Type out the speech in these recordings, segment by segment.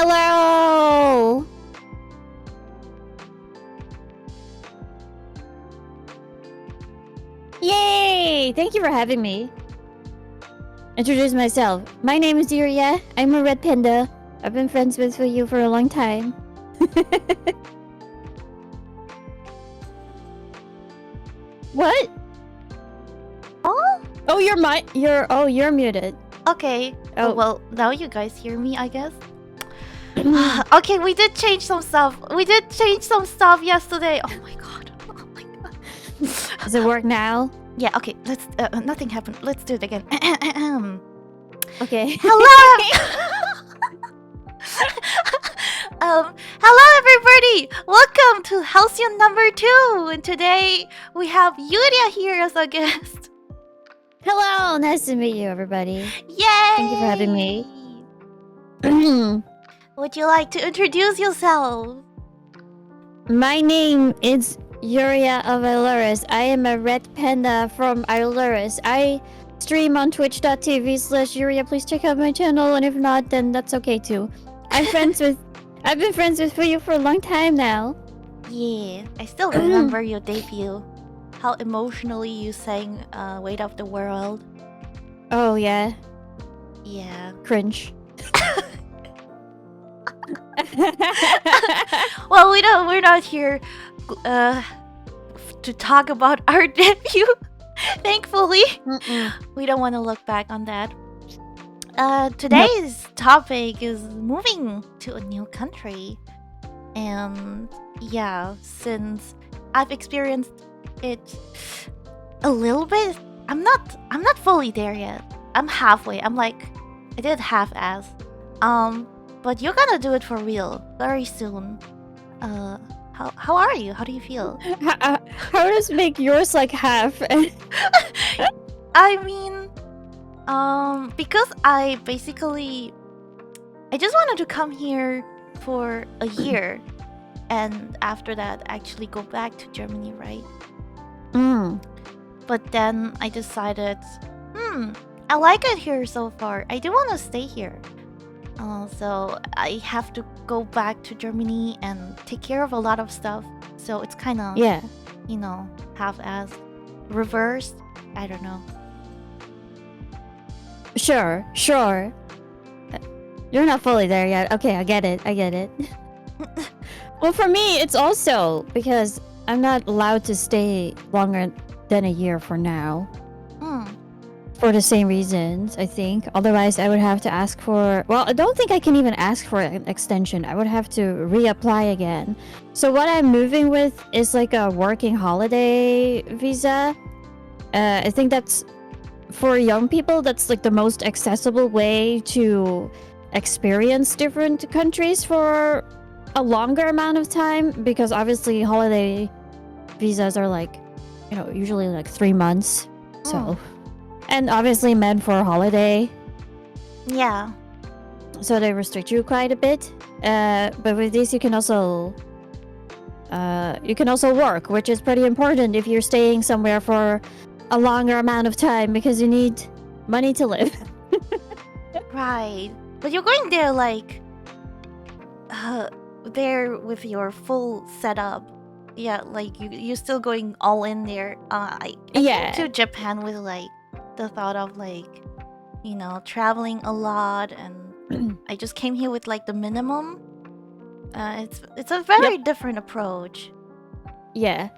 Hello! Yay! Thank you for having me. Introduce myself. My name is Yuria. I'm a red panda. I've been friends with you for a long time. What? Oh, you're muted. Okay. Oh. Well, now you guys hear me, I guess. Okay, we did change some stuff. Yesterday. Oh my god. Oh my god. Does it work now? Yeah, okay. Let's nothing happened. Let's do it again. Okay. Hello everybody! Welcome to Halcyon number 2! And today we have Yuria here as a guest. Hello! Nice to meet you, everybody. Yay! Thank you for having me. Would you like to introduce yourself? My name is Yuria of Iluris. I am a red panda from Iluris. I stream on twitch.tv/Yuria. Please check out my channel, and if not, then that's okay too. I've been friends with you for a long time now. Yeah, I still remember your debut. How emotionally you sang Weight of the World. Oh yeah. Yeah. Cringe. Well, we're not here to talk about our debut. Thankfully. We don't want to look back on that. Today's topic is moving to a new country. And yeah, since I've experienced it a little bit, I'm not fully there yet. I'm halfway. I did half-ass. But you're gonna do it for real very soon. How are you? How do you feel? How does make yours like half? I mean, because I just wanted to come here for a year, and after that, actually go back to Germany, right? But then I decided, I like it here so far. I do want to stay here. So I have to go back to Germany and take care of a lot of stuff. So it's kind of, Yeah. half-assed, reversed. I don't know. Sure. You're not fully there yet. Okay, I get it. Well, for me, it's also because I'm not allowed to stay longer than a year for now. For the same reasons, I think. Otherwise, I would have to ask for... Well, I don't think I can even ask for an extension. I would have to reapply again. So what I'm moving with is like a working holiday visa. I think that's... For young people, that's like the most accessible way to experience different countries for a longer amount of time. Because obviously, holiday visas are like, usually like 3 months. So... And obviously meant for a holiday. Yeah. So they restrict you quite a bit. But with this, you can also work, which is pretty important if you're staying somewhere for a longer amount of time because you need money to live. Right. But you're going there there with your full setup. Yeah, like you're still going all in there. I came to Japan with the thought of traveling a lot, and I just came here with the minimum. It's a very different approach. Yeah,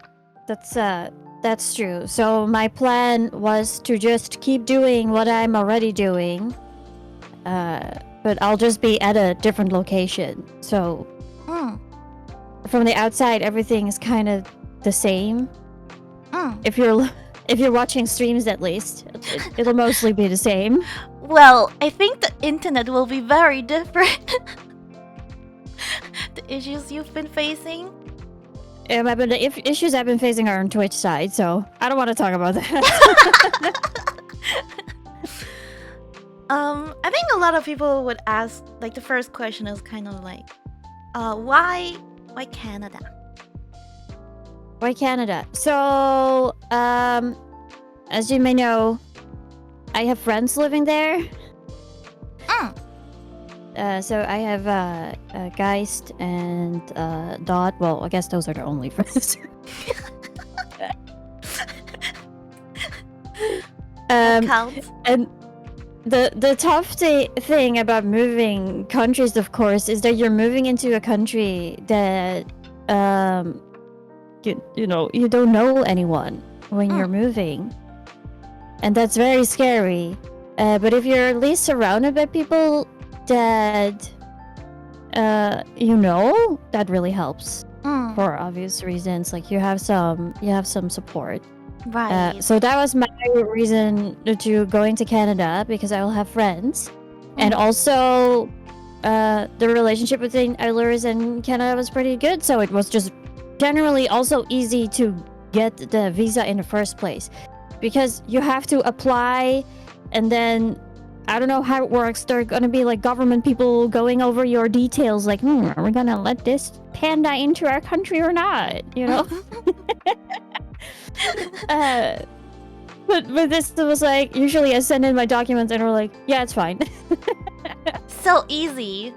that's true. So my plan was to just keep doing what I'm already doing, but I'll just be at a different location. So from the outside, everything is kind of the same. If you're watching streams, at least, it'll mostly be the same. Well, I think the internet will be very different. The issues you've been facing. But the issues I've been facing are on Twitch side, so I don't want to talk about that. I think a lot of people would ask, the first question is kind of why Canada? Why Canada? So, as you may know, I have friends living there. So I have Geist and Dot. Well, I guess those are the only friends. That counts. And the tough thing about moving countries, of course, is that you're moving into a country that you know, you don't know anyone when you're moving, and that's very scary. But if you're at least surrounded by people that you know, that really helps for obvious reasons. Like you have some support. Right. So that was my reason to going to Canada, because I will have friends, and also the relationship between Eilers and Canada was pretty good. So it was just generally also easy to get the visa in the first place, because you have to apply, and then I don't know how it works. There are gonna be like government people going over your details, like, are we gonna let this panda into our country or not? You know. But this was like, usually I send in my documents and we're like, yeah, it's fine. So easy.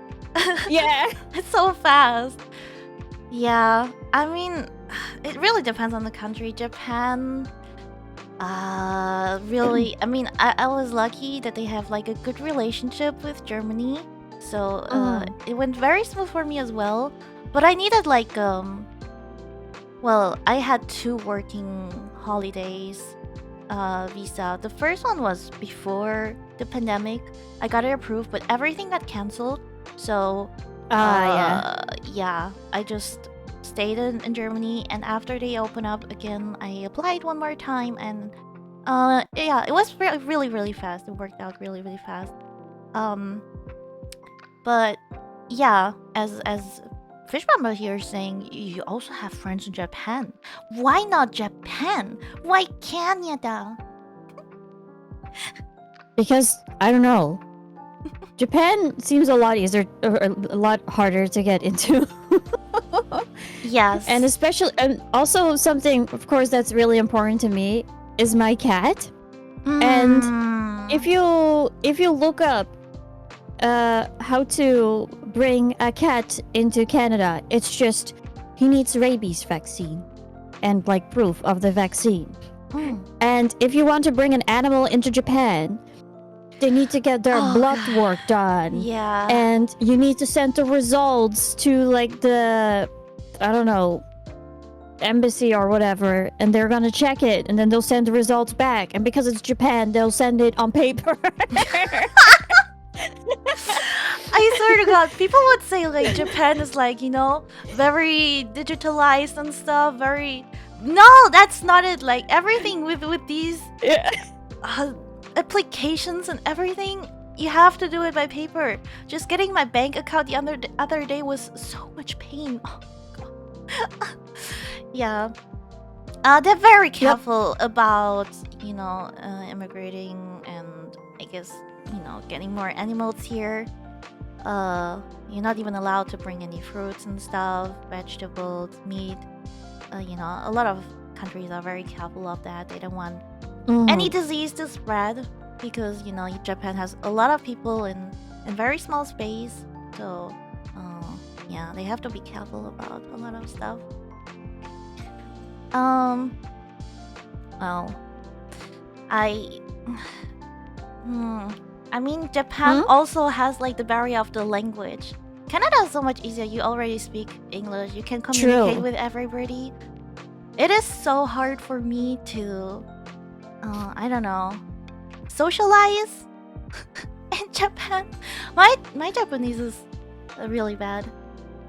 Yeah. It's so fast. Yeah, I mean, it really depends on the country. Japan, really, I mean, I was lucky that they have like a good relationship with Germany, so it went very smooth for me as well. But I needed like well, I had 2 working holidays visa. The first one was before the pandemic. I got it approved, but everything got canceled. So yeah, I just stayed in Germany, and after they opened up again, I applied one more time, and yeah, it was really really fast. It worked out really really fast. But yeah, as Fishbomber here is saying, you also have friends in Japan. Why not Japan? Why Canada? Because I don't know. Japan seems a lot easier, or a lot harder to get into. Yes. And especially, and also something, of course, that's really important to me is my cat. And if you look up how to bring a cat into Canada, it's just he needs rabies vaccine and like proof of the vaccine. And if you want to bring an animal into Japan, they need to get their blood work done. Yeah. And you need to send the results to like the, I don't know, embassy or whatever, and they're gonna check it, and then they'll send the results back. And because it's Japan, they'll send it on paper. I swear to God, people would say like Japan is like, you know, very digitalized and stuff. Very no, that's not it. Like everything with these applications and everything, you have to do it by paper. Just getting my bank account the other day was so much pain. Oh, God. Yeah. They're very careful about, you know, immigrating, and I guess, you know, getting more animals here. You're not even allowed to bring any fruits and stuff, vegetables, meat. You know, a lot of countries are very careful of that. They don't want any disease to spread, because, you know, Japan has a lot of people in very small space. So, yeah, they have to be careful about a lot of stuff. Well, I mean, Japan also has like the barrier of the language. Canada is so much easier. You already speak English. You can communicate with everybody. It is so hard for me to, I don't know, socialize in Japan. My Japanese is really bad.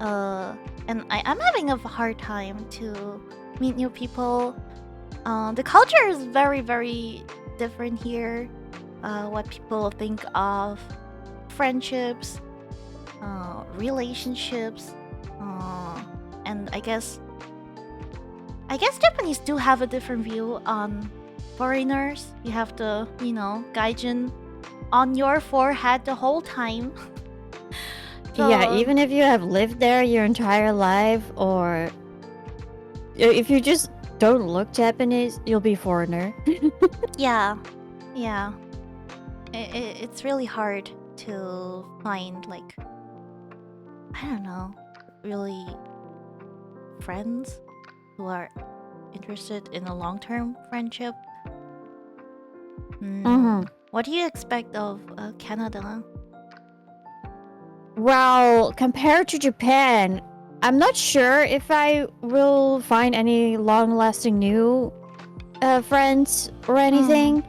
And I'm having a hard time to meet new people. The culture is very, very different here. What people think of friendships, relationships, and I guess Japanese do have a different view on foreigners. You have to, you know, gaijin on your forehead the whole time. So, yeah, even if you have lived there your entire life, or if you just don't look Japanese, you'll be foreigner. yeah. It's really hard. to find like, I don't know, really friends who are interested in a long-term friendship. What do you expect of Canada? Well, compared to Japan, I'm not sure if I will find any long-lasting new friends or anything,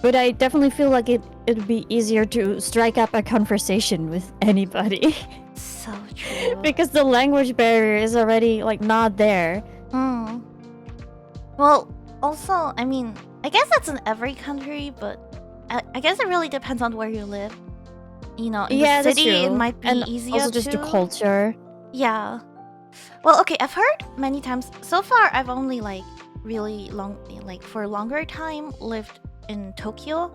but I definitely feel like it'd be easier to strike up a conversation with anybody. So true. Because the language barrier is already like not there. Well, also, I mean, I guess that's in every country, but I guess it really depends on where you live. You know, in the city, it might be easier also just the culture. Yeah. Well, okay, I've heard many times. So far, I've only like really long, like for a longer time, lived in Tokyo.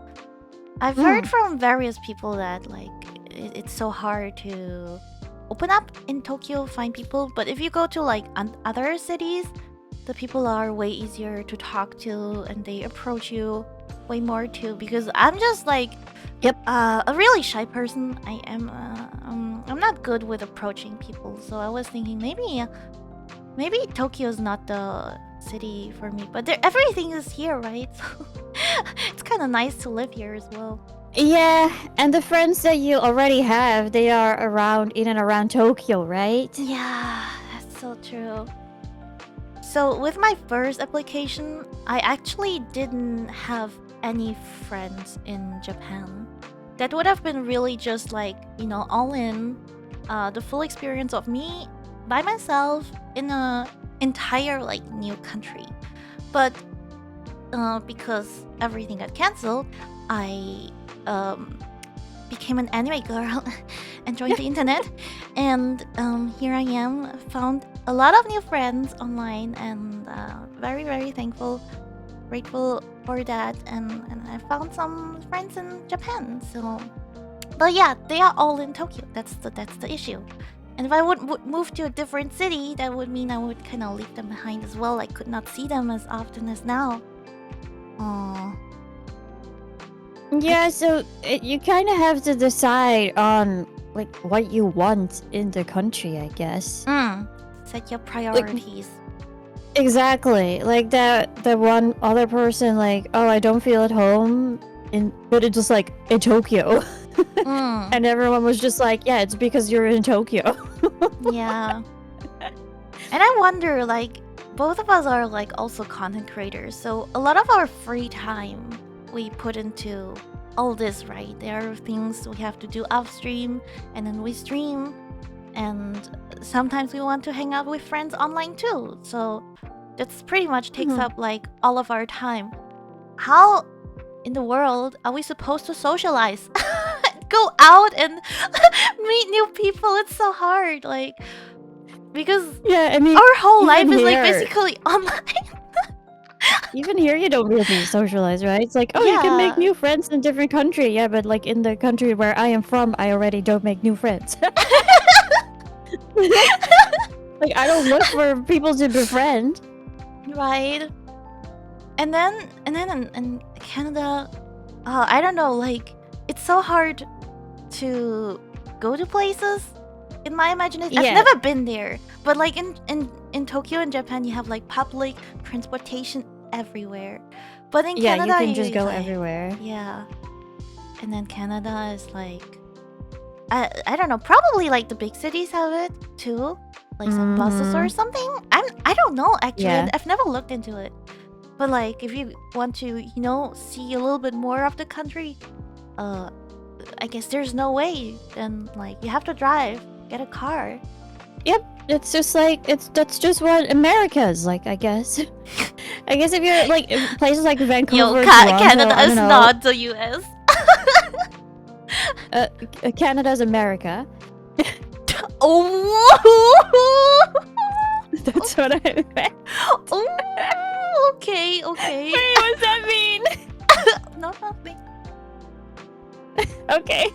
I've heard from various people that like it's so hard to open up in Tokyo, find people. But if you go to like other cities, the people are way easier to talk to, and they approach you way more too. Because I'm just like, a really shy person. I am. I'm not good with approaching people, so I was thinking maybe Tokyo is not the city for me. But everything is here, right? So it's kind of nice to live here as well. Yeah, and the friends that you already have, they are around in and around Tokyo, right? Yeah, that's so true. So with my first application, I actually didn't have any friends in Japan. That would have been really just like, you know, all in, the full experience of me by myself in a entire like new country. But because everything got cancelled, I became an anime girl and joined the internet. And here I am, found a lot of new friends online, and very, very thankful, grateful for that. And I found some friends in Japan. So, but yeah, they are all in Tokyo. That's the issue. And if I would move to a different city, that would mean I would kind of leave them behind as well. I could not see them as often as now. Yeah, so you kind of have to decide on like what you want in the country, I guess. Set your priorities. Exactly. Like that one other person, like, oh, I don't feel at home but it's just like in Tokyo. And everyone was just like, yeah, it's because you're in Tokyo. Yeah. And I wonder, like, both of us are like also content creators, so a lot of our free time we put into all this, right? There are things we have to do off stream, and then we stream, and sometimes we want to hang out with friends online too. So that's pretty much takes up like all of our time. How in the world are we supposed to socialize? Go out and meet new people? It's so hard, like, because yeah, I mean, our whole life is like basically online. Even here, you don't really socialize, right? It's like, oh, you can make new friends in a different country. Yeah, but like in the country where I am from, I already don't make new friends. Like, I don't look for people to befriend. Right. And then in Canada, I don't know, like, it's so hard to go to places in my imagination. I've never been there, but like in Tokyo and Japan, you have like public transportation everywhere. But in Canada, you can just go everywhere. Yeah. And then Canada is like, I don't know, probably like the big cities have it too, like some buses or something. I don't know actually. I've never looked into it. But like, if you want to, you know, see a little bit more of the country, I guess there's no way. Then like, you have to drive, get a car. Yep, it's just like that's just what America is like, I guess. I guess if you're like in places like Vancouver, Toronto, Canada is not the U.S. Canada's America. Oh, that's what I meant. Oh, okay. Wait, what does that mean? Nothing. Okay,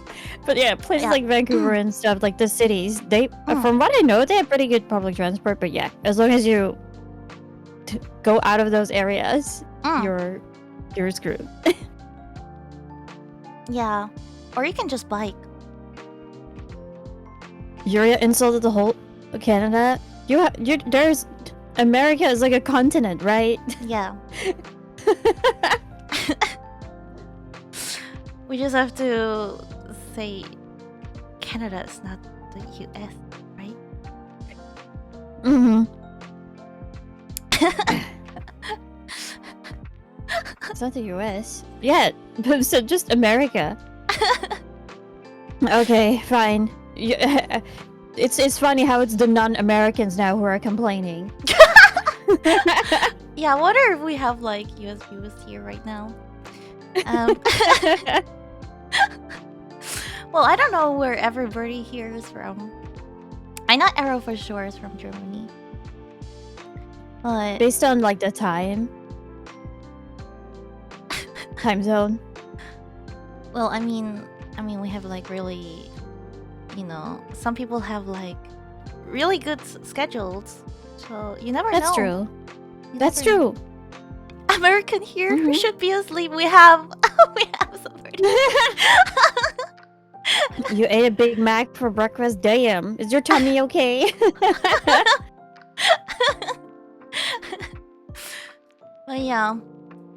but yeah, places like Vancouver and stuff, like the cities, they, from what I know, they have pretty good public transport. But yeah, as long as you go out of those areas, you're screwed. Yeah, or you can just bike. You insulted the whole Canada. There's America is like a continent, right? Yeah. We just have to say Canada is not the US, right? Mm-hmm. It's not the US. Yeah, so just America. Okay, fine. It's funny how it's the non-Americans now who are complaining. Yeah, I wonder if we have like US viewers here right now. Well, I don't know where everybody here is from. I know Arrow for sure is from Germany. But based on like the time zone. well, I mean we have like really, some people have like really good schedules. So you never know. That's true. You That's never know. true. American here who Mhm. should be asleep. We have somebody. You ate a Big Mac for breakfast? Damn. Is your tummy okay? But yeah,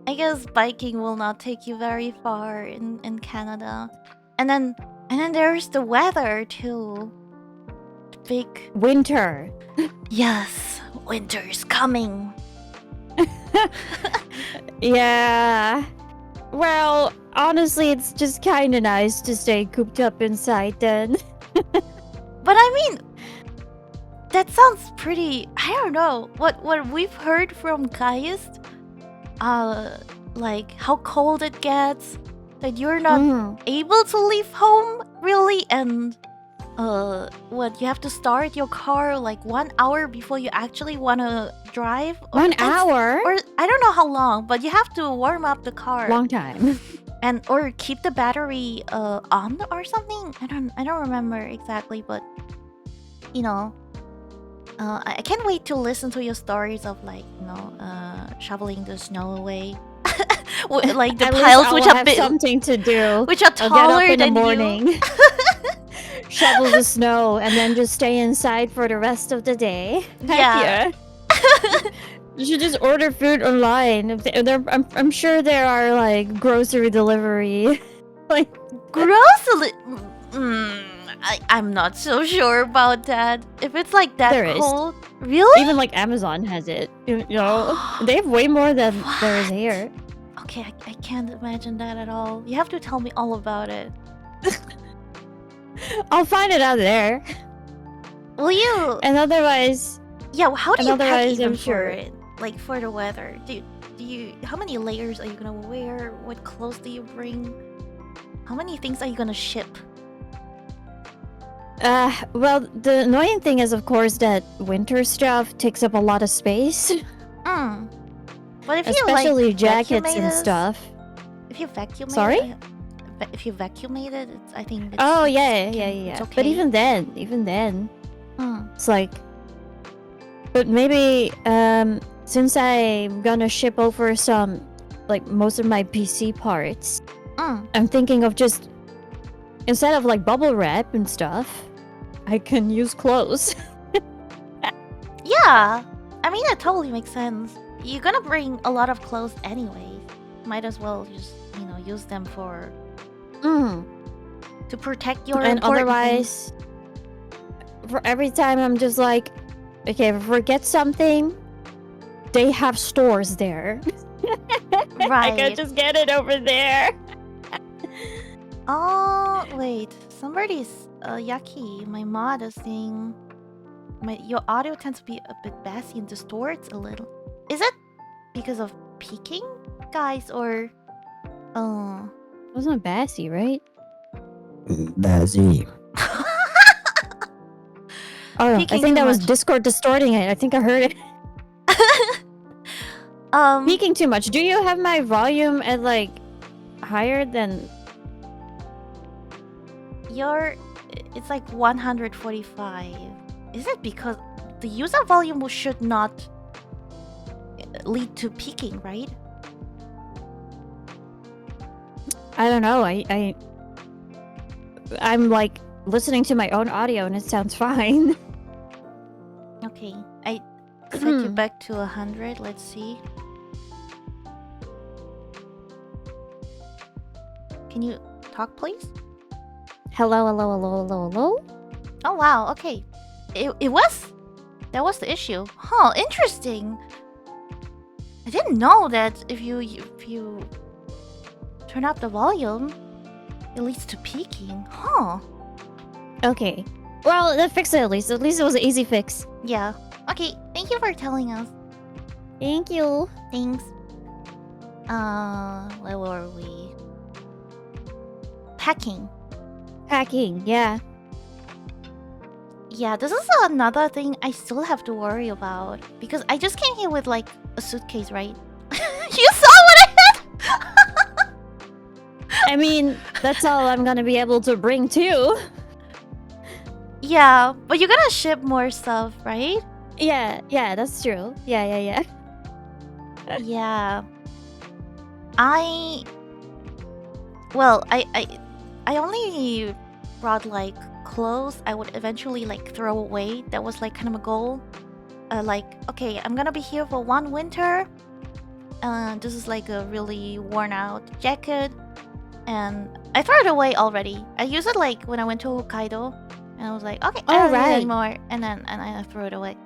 I guess biking will not take you very far in Canada. And then there's the weather too. Big Winter. yes, winter's coming. Yeah. Well, honestly, it's just kind of nice to stay cooped up inside then. But I mean, that sounds pretty. I don't know what we've heard from guys. Like how cold it gets, that you're not Mhm. able to leave home really, and what you have to start your car like 1 hour before you actually want to drive. Or 1 hour? or I don't know how long, but you have to warm up the car Long time. and or keep the battery on or something. I don't remember exactly, but I can't wait to listen to your stories of like shoveling the snow away. Like the At least piles I'll which are have something to do. which are I'll get up taller in the than you. morning, shovel the snow, and then just stay inside for the rest of the day. Heck Yeah. yeah. You should just order food online. I'm sure there are like grocery delivery. Like Grocery. I'm not so sure about that. If it's like that There is. cold, really? even like Amazon has it. You know, they have way more than there is What? here. Okay, I can't imagine that at all. You have to tell me all about it. I'll find it out there. Will you? And otherwise, Yeah. How do you pack otherwise, even I'm sure. for it? Like for the weather? Do you? How many layers are you gonna wear? What clothes do you bring? How many things are you gonna ship? Well, the annoying thing is, of course, that winter stuff takes up a lot of space, Mm. But if especially you like jackets vacuumate and it, stuff. if you vacuumate Sorry? it, if you vacuumate it, I think it's, Oh it's, yeah, it yeah, can- yeah. it's okay. But even then, Mm. it's like. But maybe since I'm gonna ship over some, like most of my PC parts, Mm. I'm thinking of just instead of like bubble wrap and stuff, I can use clothes. Yeah, I mean that totally makes sense. You're gonna bring a lot of clothes anyway. Might as well just use them for to protect your And important otherwise, for every time I'm just like, okay, if I forget something, they have stores there. things. I can Right. just get it over there. Oh wait, somebody's Yaki, my mod is saying your audio tends to be a bit bassy and distorts a little. Is it because of peaking, guys, or It wasn't Bassy, right? Bazzy. Oh, I Peaking think too that was much. Discord distorting it. I think I heard it. Speaking too much. Do you have my volume at like higher than? It's like 145. Is it because the user volume should not lead to peaking, right? I don't know. I'm like listening to my own audio and it sounds fine. Okay, I set you back to 100. Let's see. Can you talk, please? Hello, hello, hello, hello, hello. Oh wow. Okay, that was the issue. Huh? Interesting. I didn't know that if you turn up the volume, it leads to peaking. Huh? Okay. Well, that fixed it at least. At least it was an easy fix. Yeah. Okay. Thank you for telling us. Thank you. Thanks. Where were we? Packing. Packing, yeah. Yeah, this is another thing I still have to worry about because I just came here with like a suitcase, right? You saw what I had. I mean, that's all I'm gonna be able to bring too. Yeah, but you're gonna ship more stuff, right? Yeah, that's true. Yeah. Yeah. I only brought like clothes I would eventually like throw away. That was like kind of a goal. Like, okay, I'm gonna be here for one winter. This is like a really worn out jacket, and I threw it away already. I used it like when I went to Hokkaido, and I was like, okay, I don't need it anymore, and then I threw it away,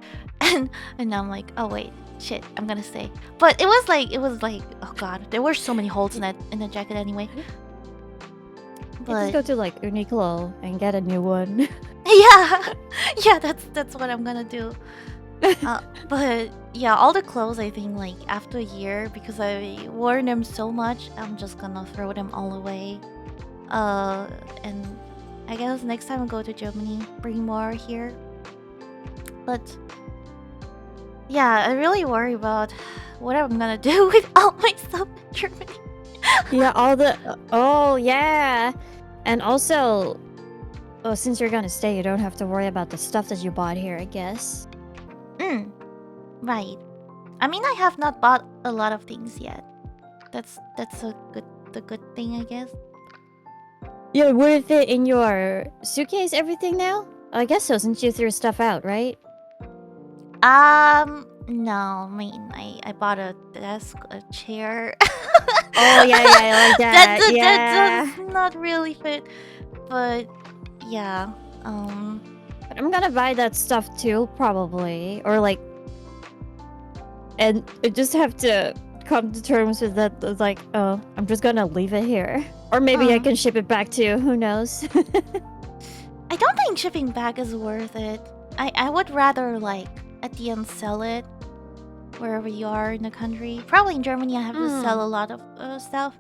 and now I'm like, oh wait, shit, I'm gonna stay. But it was like, oh god, there were so many holes in the jacket anyway. But just go to like Uniqlo and get a new one. Yeah, that's what I'm gonna do. But yeah, all the clothes I think like after a year because I wore them so much, I'm just gonna throw them all away. And I guess next time I go to Germany, bring more here. But yeah, I really worry about what I'm gonna do with all my stuff in Germany. Yeah, all the oh yeah, and also, since you're gonna stay, you don't have to worry about the stuff that you bought here, I guess. Right. I mean, I have not bought a lot of things yet. That's the good thing, I guess. Yeah, would it fit in your suitcase everything now? I guess so, since you threw stuff out, right? No. I mean, I bought a desk, a chair. Oh yeah, like that. That does not really fit, but yeah. But I'm gonna buy that stuff too, probably, or like, and I just have to come to terms with that. Like, oh, I'm just gonna leave it here, or maybe I can ship it back too. Who knows? I don't think shipping back is worth it. I would rather like at the end sell it wherever you are in the country. Probably in Germany, I have to sell a lot of stuff,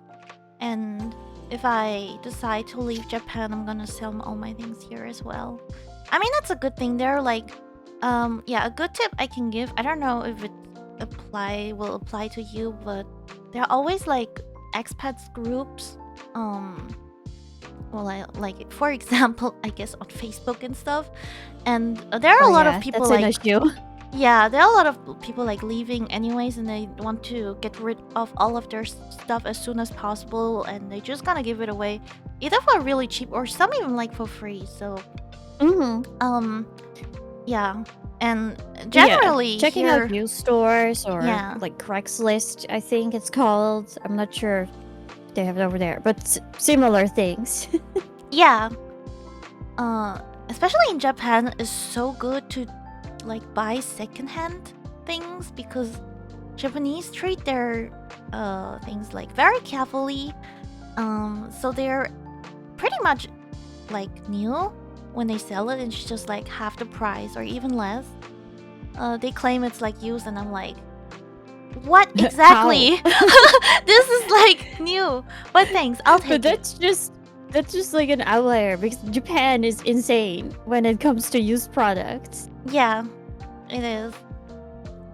and if I decide to leave Japan, I'm gonna sell all my things here as well. I mean, that's a good thing. They're like, yeah, a good tip I can give. I don't know if it will apply to you, but there are always like expats groups. Well, like for example, I guess on Facebook and stuff, and there are a lot of people that's like an issue. Yeah, there are a lot of people like leaving anyways, and they want to get rid of all of their stuff as soon as possible, and they just gonna give it away, either for really cheap or some even like for free. So, yeah, and generally checking here, out used stores or Yeah. like Craigslist, I think it's called. I'm not sure if they have it over there, but similar things. yeah, especially in Japan, is so good to like buy secondhand things because Japanese treat their things like very carefully. So they're pretty much like new when they sell it, and it's just like half the price or even less. They claim it's like used, and I'm like, what exactly? This is like new, but thanks, I'll take But that's just like an outlier because Japan is insane when it comes to used products. Yeah, it is.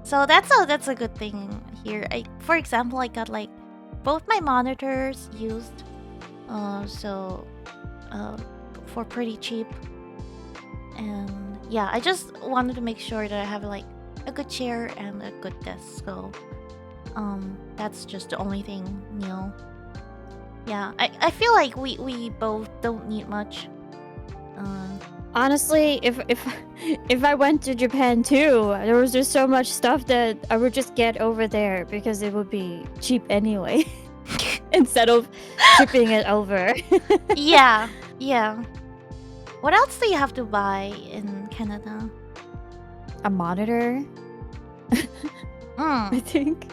So that's a good thing here. For example, I got like both my monitors used, for pretty cheap. And yeah, I just wanted to make sure that I have like a good chair and a good desk. So that's just the only thing new. Yeah, I feel like we both don't need much. Honestly, if I went to Japan too, there was just so much stuff that I would just get over there because it would be cheap anyway, instead of shipping it over. Yeah, yeah. What else do you have to buy in Canada? A monitor, I Mm, think.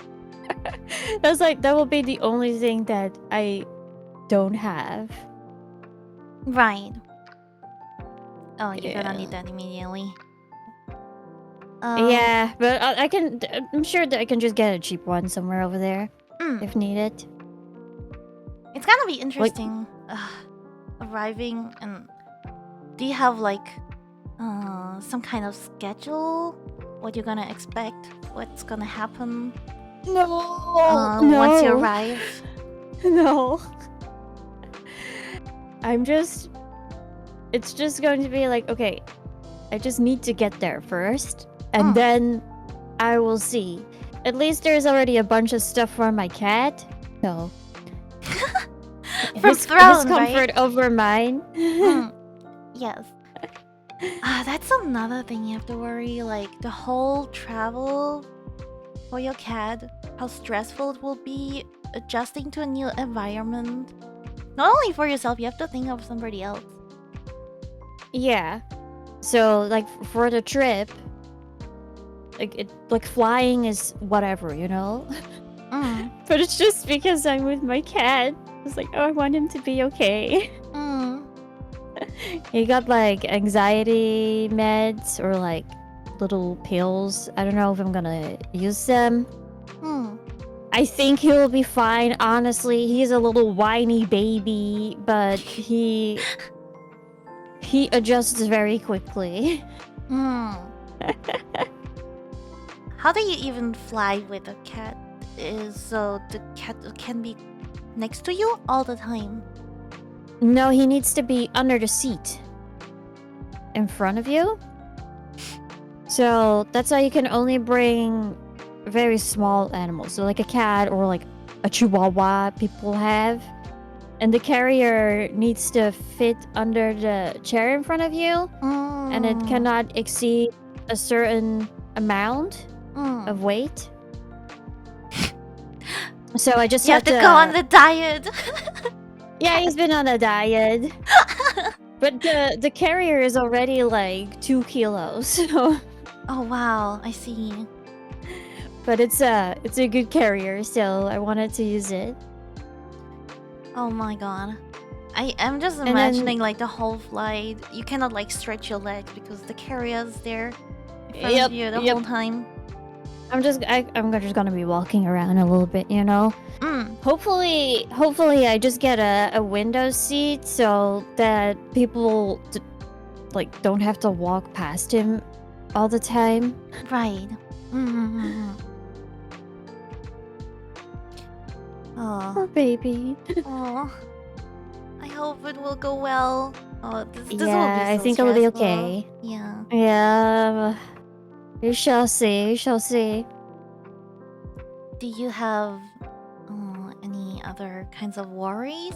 That's like that will be the only thing that I don't have. right. Oh, you're gonna Yeah. need that immediately. Yeah, but I can. I'm sure that I can just get a cheap one somewhere over there if needed. It's gonna be interesting arriving. And do you have like some kind of schedule? What you're gonna expect? What's gonna happen No, once you no, arrive? no. It's just going to be like, okay, I just need to get there first, and then I will see. At least there's already a bunch of stuff for my cat, so From his Throne, comfort right? over mine. Yes. That's another thing you have to worry. Like the whole travel for your cat, how stressful it will be adjusting to a new environment. Not only for yourself, you have to think of somebody else. Yeah. So like for the trip, like flying is whatever, you know? But it's just because I'm with my cat. It's like, oh, I want him to be okay. He got like anxiety meds or like little pills. I don't know if I'm gonna use them. I think he will be fine. Honestly, he's a little whiny baby, but he adjusts very quickly. How do you even fly with a cat? So the cat can be next to you all the time? No, he needs to be under the seat in front of you. So that's why you can only bring very small animals, so like a cat or like a chihuahua people have. And the carrier needs to fit under the chair in front of you, and it cannot exceed a certain amount of weight. So I just You have to go on the diet. Yeah, he's been on a diet. But the carrier is already like 2 kilos. So. Oh wow, I see. But it's a good carrier, so I wanted to use it. Oh my god. I am just imagining like the whole flight. You cannot like stretch your legs because the carrier's there in front of you the whole time. I'm just gonna be walking around a little bit, you know. Hopefully I just get a window seat so that people like don't have to walk past him all the time. Right. Oh. Poor baby. Oh. I hope it will go well. Oh, this will be so I think it'll be okay. Yeah. Yeah. We shall see. We shall see. Do you have any other kinds of worries?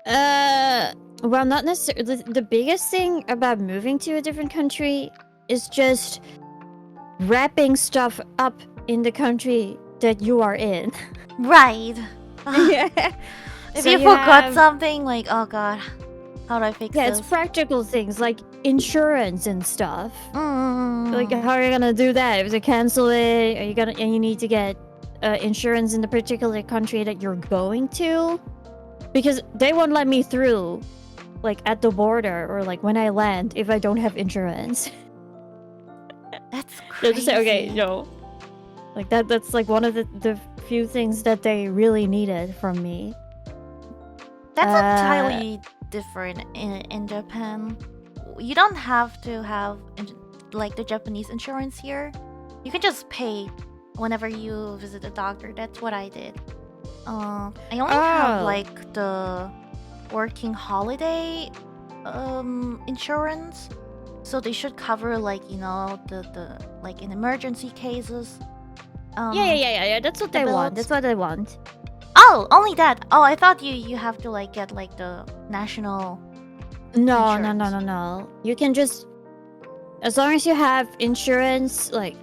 Well, not necessarily. The biggest thing about moving to a different country is just wrapping stuff up in the country that you are in. Right. Yeah. If So you you forgot have- something, like, oh god, how do I fix Yeah, this? it's practical things like insurance and stuff. Mm. Like, how are you gonna do that? If you cancel it, are you gonna and you need to get insurance in the particular country that you're going to, because they won't let me through, like at the border or like when I land if I don't have insurance. That's crazy. They'll just say, okay, no. Like that's like one of the few things that they really needed from me. That's entirely different in Japan. You don't have to have like the Japanese insurance here. You can just pay whenever you visit a doctor. That's what I did. I only have like the working holiday insurance, so they should cover like, you know, the like in emergency cases. Yeah. That's what they want. That's what they want. Oh, only that. Oh, I thought you have to like get like the national No, no, no, insurance. no, no. You can just, as long as you have insurance, like,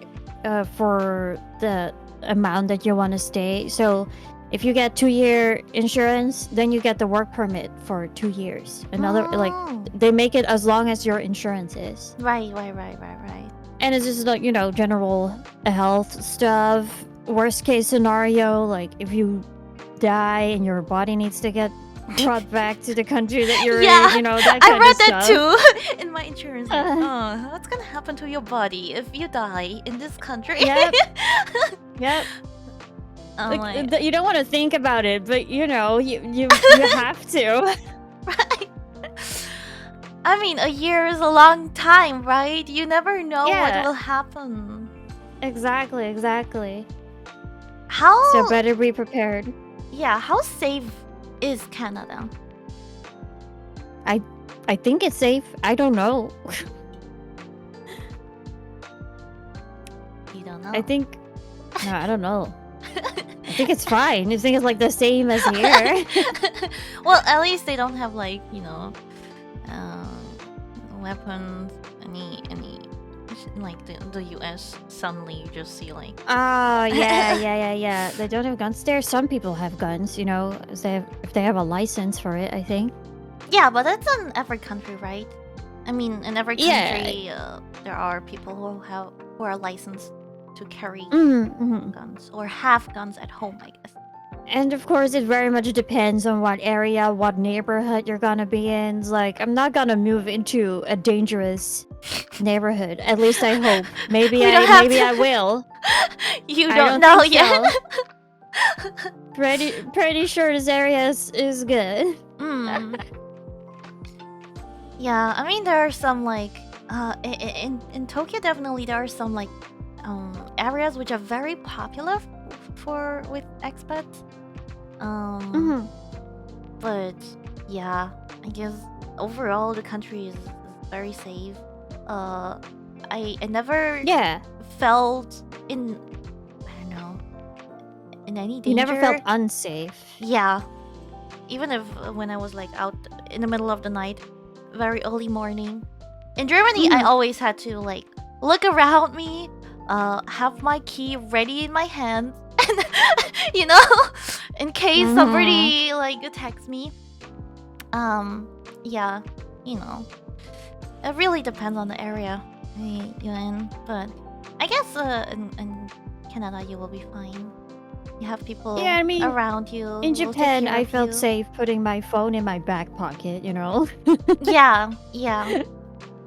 for the amount that you want to stay. So, if you get 2-year insurance, then you get the work permit for 2 years. Another, like, Oh. they make it as long as your insurance is. Right. And it's just like, general health stuff. Worst case scenario, like if you die and your body needs to get brought back to the country that you're Yeah, in, that I kind read of that stuff. too in my insurance. Like, oh, what's gonna happen to your body if you die in this country? Yep. Yep. I'm Like, you don't want to think about it, but you have to. right. I mean, a year is a long time, right? You never know what Yeah. will happen. Exactly. How? So better be prepared. Yeah, how safe is Canada? I think it's safe. I don't know. You don't know. I think. No, I don't know. I think it's fine. I think it's like the same as here. Well, at least they don't have like weapons. Any like the U.S. suddenly you just see like. Oh yeah. They don't have guns there. Some people have guns. If they have a license for it, I think. Yeah, but that's in every country, right? I mean, in every country, there are people who are licensed to carry guns or have guns at home, I guess. And of course, it very much depends on what area, what neighborhood you're gonna be in. Like, I'm not gonna move into a dangerous neighborhood. At least I hope. Maybe I will. You don't know yet. So. Pretty sure this area is good. Yeah, I mean there are some like in Tokyo definitely there are some like areas which are very popular with expats. But yeah, I guess overall the country is very safe. I never felt in I don't know in any danger. You never felt unsafe. Yeah. Even if when I was like out in the middle of the night, very early morning. In Germany, I always had to like look around me, have my key ready in my hand, and in case somebody like attacks me. Yeah, it really depends on the area you're in, but I guess in Canada you will be fine. You have people around you. In Japan, I felt safe putting my phone in my back pocket, Yeah.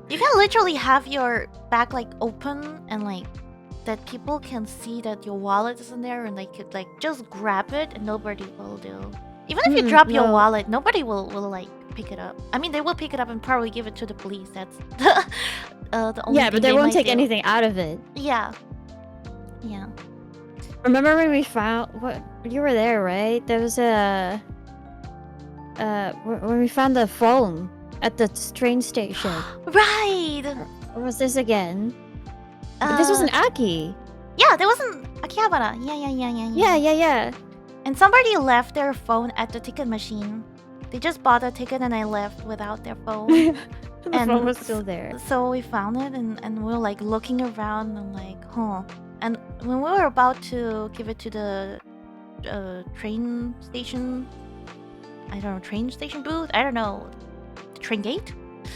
You can literally have your bag like open and like that people can see that your wallet is in there and they could like just grab it and nobody will do. Even if you drop your wallet, nobody will like pick it up. I mean, they will pick it up and probably give it to the police. That's the only thing. Yeah, but they won't take anything out of it. Yeah. Remember when we found what? You were there, right? There was when we found the phone at the train station. Right. Or was this again? This was in Aki. Yeah, there was in Akihabara. Yeah. And somebody left their phone at the ticket machine. They just bought a ticket and I left without their phone. The phone was still there. So we found it and we were like looking around and like, huh. And when we were about to give it to the train station, I don't know, train station booth? I don't know. The train gate?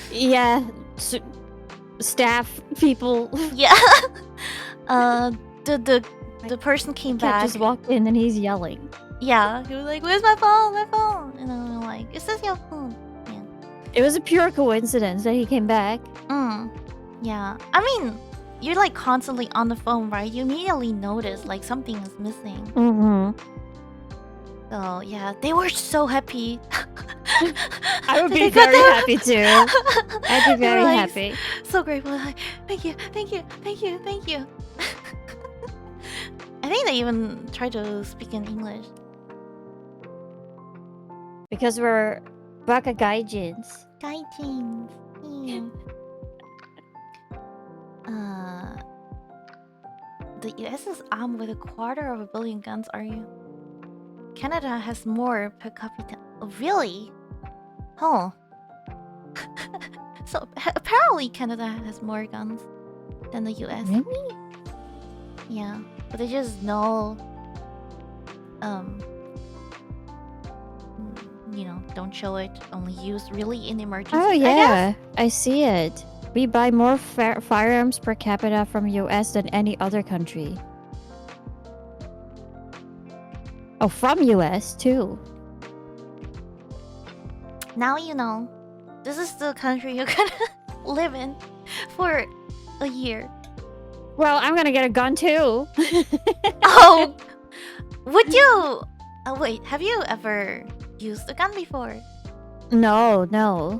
Yeah. Staff people. Yeah. The person came back. Just walked in and he's yelling. Yeah. He was like, "Where's my phone? My phone?" And I'm like, "Is this your phone?" Yeah. It was a pure coincidence that he came back. Yeah. I mean, you're like constantly on the phone, right? You immediately notice like something is missing. So yeah, they were so happy. I would be very happy too. I'd be very happy. So grateful. Like, thank you. I think they even tried to speak in English. Because we're baka gaijins. Gaijins. The US is armed with 250 million guns, are you? Canada has more per capita. Oh, really? Oh. So apparently Canada has more guns than the US. Really? Yeah, but they just know, don't show it. Only use really in emergencies. Oh I guess. yeah, I see it. We buy more firearms per capita from US than any other country. Oh, from US too. Now you know. This is the country you're gonna live in for a year. Well, I'm gonna get a gun too. Oh, would you? Wait, have you ever used a gun before? No.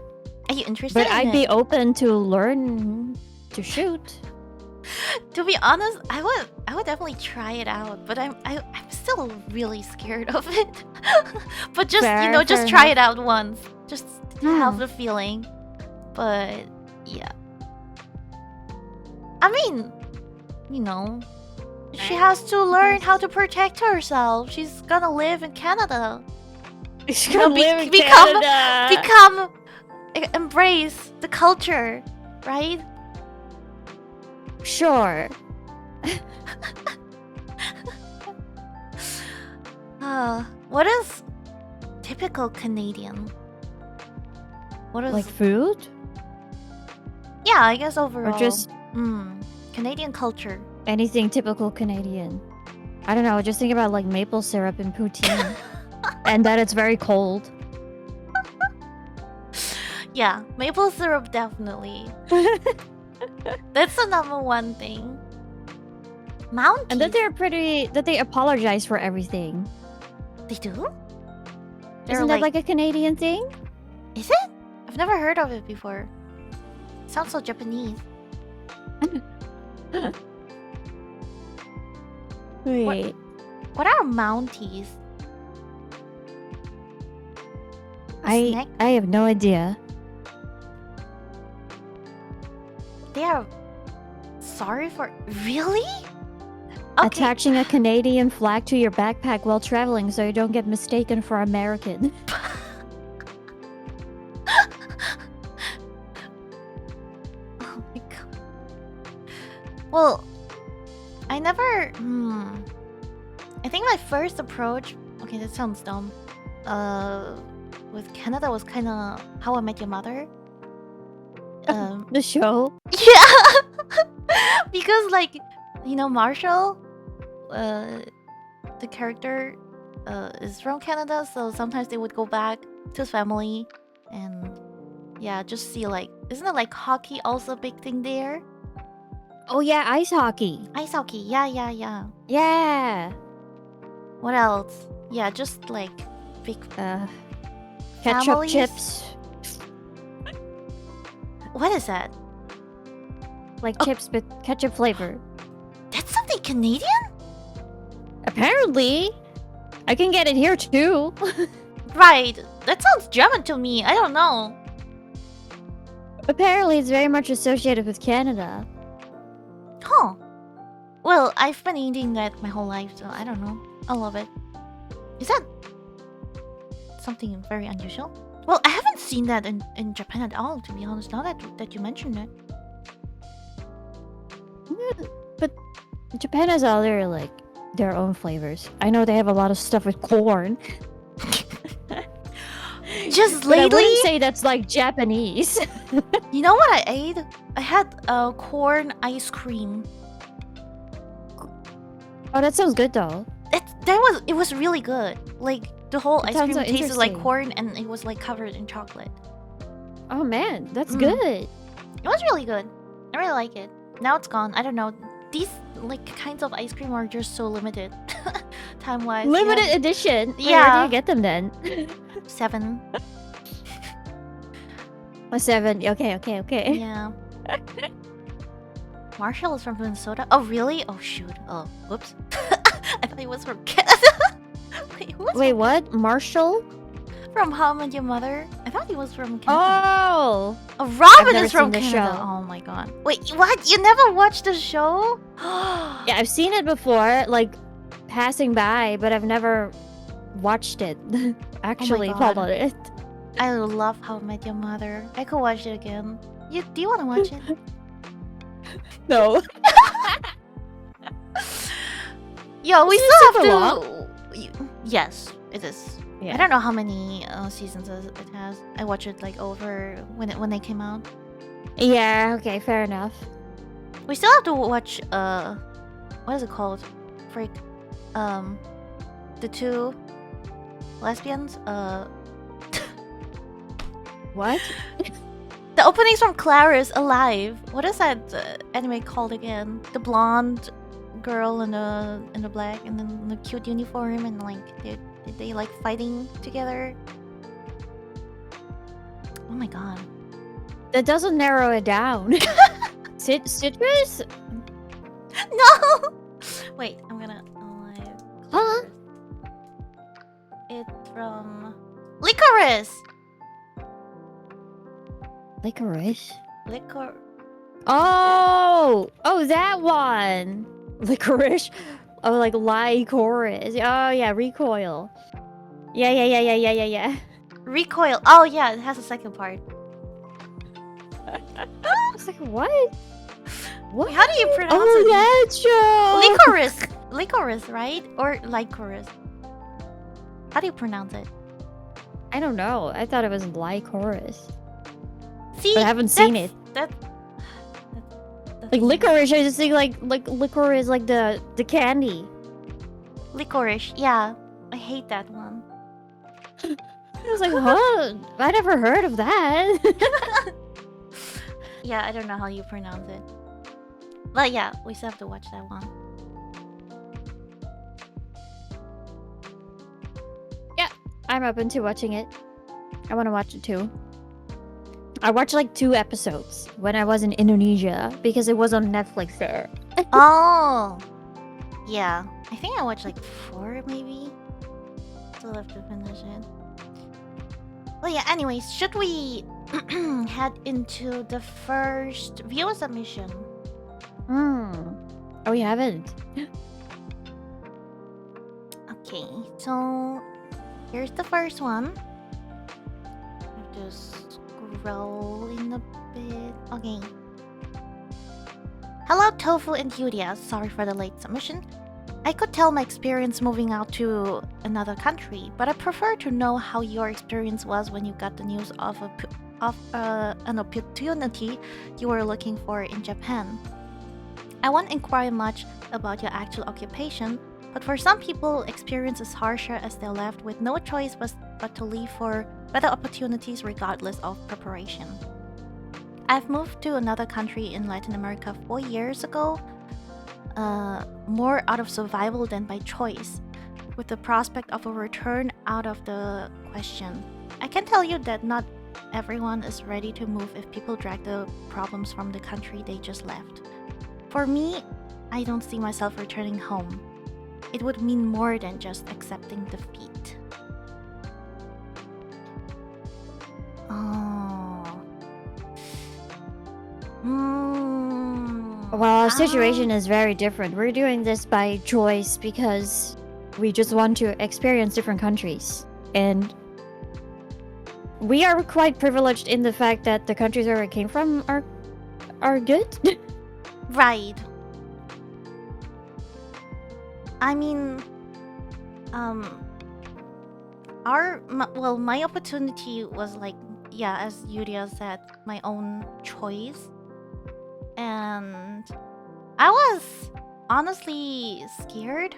Are you interested? But in I'd it? be open to learn to shoot. To be honest, I would definitely try it out, but I'm still really scared of it. But just just try it out once, just to have the feeling. But yeah, I mean, she has to learn how to protect herself. She's gonna live in Canada. She's gonna live in Canada. Embrace the culture, right? Sure. What is typical Canadian? What is like food? Yeah, I guess overall. Or just Canadian culture. Anything typical Canadian. I don't know, just think about like maple syrup and poutine. And that it's very cold. Yeah, maple syrup definitely. That's the number one thing. Mounties. And that they apologize for everything. They do? Isn't that like a Canadian thing? Is it? I've never heard of it before. Sounds so Japanese. Wait. What are Mounties? I have no idea. They are sorry for really? Okay. Attaching a Canadian flag to your backpack while traveling so you don't get mistaken for American. Oh my god. Well, I never. I think my first approach. Okay, that sounds dumb. With Canada was kind of How I Met Your Mother. The show. Yeah, because Marshall, the character, is from Canada, so sometimes they would go back to his family, and yeah, just see isn't it like hockey also a big thing there? Oh yeah, ice hockey. Ice hockey, yeah. Yeah. What else? Yeah, just big ketchup families. Chips. What is that? Chips but ketchup flavor. That's something Canadian? Apparently. I can get it here too. Right. That sounds German to me. I don't know. Apparently it's very much associated with Canada. Huh. Well, I've been eating that my whole life, so I don't know. I love it. Is that something very unusual? Well, I haven't seen that in Japan at all, to be honest, now that you mentioned it. Yeah, but Japan has other, their own flavors. I know they have a lot of stuff with corn. Just But I lately? wouldn't say that's, Japanese. You know what I ate? I had corn ice cream. Oh, that sounds good, though. It was really good. The whole It ice sounds cream so tasted like interesting. corn, and it was covered in chocolate. Oh, man, that's good. It was really good. I really like it. Now it's gone. I don't know. These kinds of ice cream are just so limited, time-wise. Limited edition. Wait, Yeah. where do you get them then? 7. Oh, 7. Okay. Yeah. Marshall is from Minnesota. Oh, really? Oh, shoot. Oh, whoops. I thought he was from Canada. Wait, what? Marshall? From How I Met Your Mother? I thought he was from Canada. Oh! Oh, Robin never is from seen the Canada. show. Oh my god. Wait, what? You never watched the show? Yeah, I've seen it before, passing by, but I've never watched it. Actually God. followed it. I love How I Met Your Mother. I could watch it again. Do you want to watch it? No. Yo, we Is it still super have to. Yes, it is. Yeah. I don't know how many seasons it has. I watched it like over when they came out. Yeah, okay, fair enough. We still have to watch what is it called? Freak. The two lesbians. What? The openings from Clara's Alive. What is that anime called again? The blonde girl in the black and then the cute uniform and like they like fighting together. Oh my god. That doesn't narrow it down. Citrus? No! Wait, I'm gonna Alive. Huh? It's from Licorice! Licorice? Licor... Oh! Oh, that one! Licorice? Oh, like Licorice. Oh, yeah, Recoil. Yeah. Recoil. Oh yeah, it has a second part. I was like, what? What? How do you pronounce it? Oh, that show! Licorice! Licorice, right? Or Licorice? How do you pronounce it? I don't know. I thought it was Licorice. See, But I haven't seen it. That's Like licorice, I just think like licorice, like the candy. Licorice, yeah. I hate that one. I was like, huh? I never heard of that. Yeah, I don't know how you pronounce it. But yeah, we still have to watch that one. Yeah, I'm open to watching it. I want to watch it too. I watched like 2 episodes when I was in Indonesia because it was on Netflix there. Oh! Yeah. I think I watched like 4 maybe. Still have to finish it. Well, yeah, anyways, should we head into the first viewer submission? Oh, we haven't. Okay, so here's the first one. Just scroll in a bit. Okay. Hello, Tofu and Yuria. Sorry for the late submission. I could tell my experience moving out to another country, but I prefer to know how your experience was when you got the news of an opportunity you were looking for in Japan. I won't inquire much about your actual occupation, but for some people, experience is harsher as they're left with no choice but to leave for better opportunities regardless of preparation. I've moved to another country in Latin America 4 years ago, more out of survival than by choice, with the prospect of a return out of the question. I can tell you that not everyone is ready to move if people drag the problems from the country they just left. For me, I don't see myself returning home. It would mean more than just accepting defeat. Well, our situation is very different. We're doing this by choice because we just want to experience different countries. And we are quite privileged in the fact that the countries where we came from are good. Right. I mean, my opportunity was like, yeah, as Yuria said, my own choice. And I was honestly scared.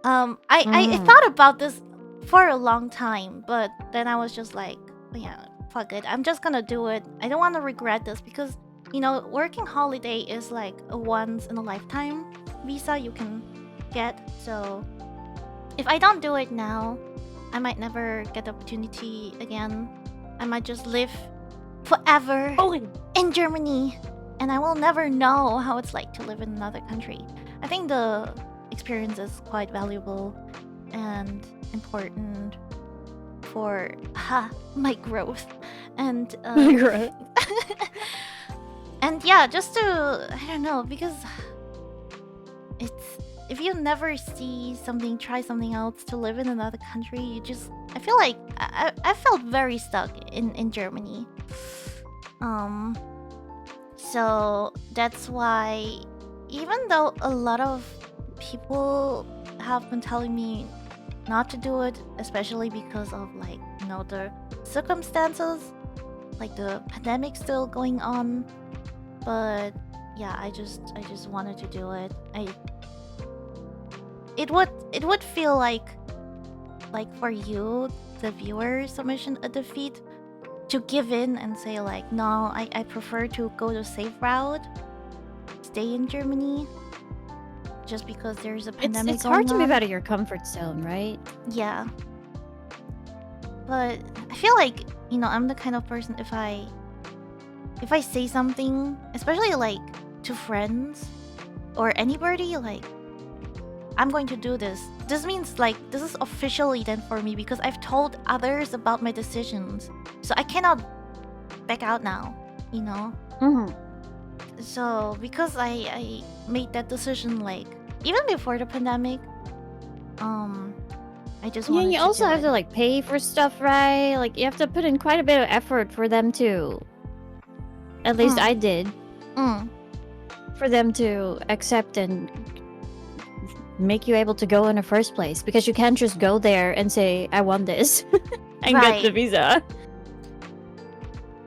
I thought about this for a long time, but then I was just like, yeah, fuck it. I'm just gonna do it. I don't want to regret this because, you know, working holiday is like a once in a lifetime visa you can get. So if I don't do it now, I might never get the opportunity again. I might just live forever in Germany, and I will never know how it's like to live in another country. I think the experience is quite valuable and important for my growth and and yeah, just to, I don't know, because if you never try something else to live in another country, I feel like I felt very stuck in Germany. So that's why, even though a lot of people have been telling me not to do it, especially because of like, the circumstances, like the pandemic still going on, but yeah, I just wanted to do it. It would feel like for you, the viewer submission, a defeat to give in and say like, no, I prefer to go the safe route, stay in Germany, just because there's a pandemic It's hard to going move on. out of your comfort zone, right? Yeah. But I feel like, I'm the kind of person, if I say something, especially like to friends or anybody, like, I'm going to do this. This means like this is officially then for me because I've told others about my decisions. So I cannot back out now, Mm-hmm. So because I made that decision like even before the pandemic, I just Yeah, wanted you to also do have it. to like pay for stuff, right? Like you have to put in quite a bit of effort for them to. At least I did. For them to accept and make you able to go in the first place, because you can't just go there and say I want this and get the Right. visa.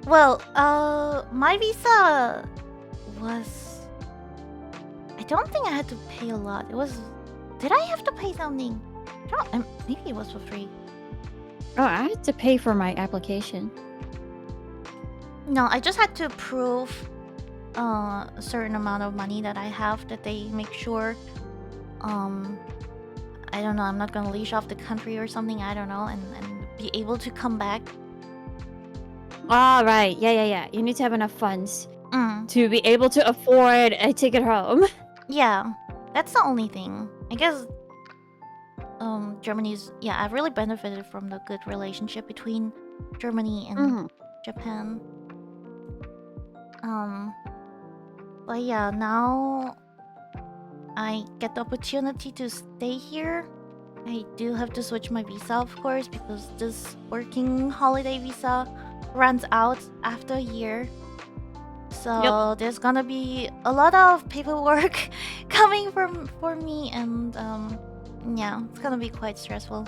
Well, my visa was. I don't think I had to pay a lot. It was. Did I have to pay something? Maybe it was for free. Oh, I had to pay for my application. No, I just had to prove a certain amount of money that I have, that they make sure. I don't know. I'm not gonna leash off the country or something. I don't know, and be able to come back. Oh, right. Yeah. You need to have enough funds Mm. to be able to afford a ticket home. Yeah, that's the only thing. I guess Germany's, I've really benefited from the good relationship between Germany and Japan. But yeah, now I get the opportunity to stay here. I do have to switch my visa, of course, because this working holiday visa runs out after a year. So there's gonna be a lot of paperwork coming for me, and it's gonna be quite stressful.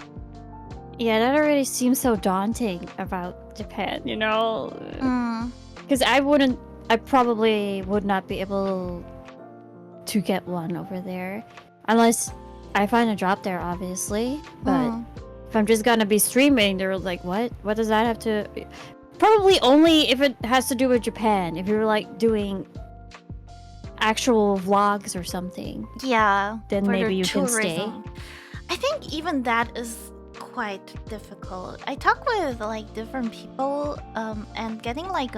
Yeah, that already seems so daunting about Japan, Because I probably would not be able to get one over there. Unless I find a job there, obviously. But if I'm just gonna be streaming, they're like, what? What does that have to... Probably only if it has to do with Japan. If you're like doing actual vlogs or something. Yeah. Then maybe you can stay. I think even that is quite difficult. I talk with like different people, and getting like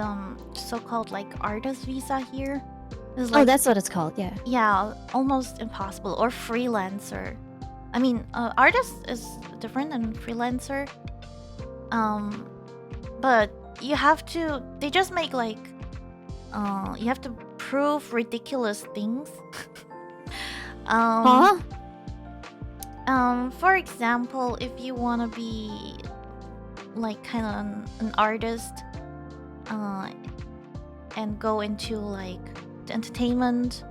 so-called like artist visa here is like, that's what it's called, yeah. Yeah, almost impossible. Or freelancer. I mean, artist is different than freelancer. But you have to. They just make like. You have to prove ridiculous things. For example, if you want to be like kind of an artist, and go into like the entertainment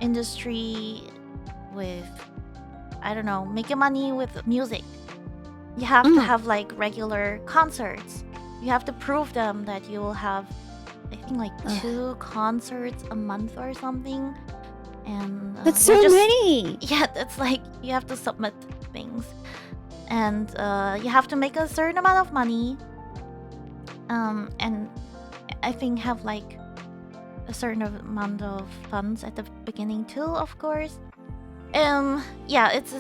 industry with, I don't know, making money with music, you have to have like regular concerts. You have to prove them that you will have, I think, like 2 concerts a month or something. And that's so many. Yeah, that's like you have to submit things, and you have to make a certain amount of money, and I think have like a certain amount of funds at the beginning too, of course. Yeah, it's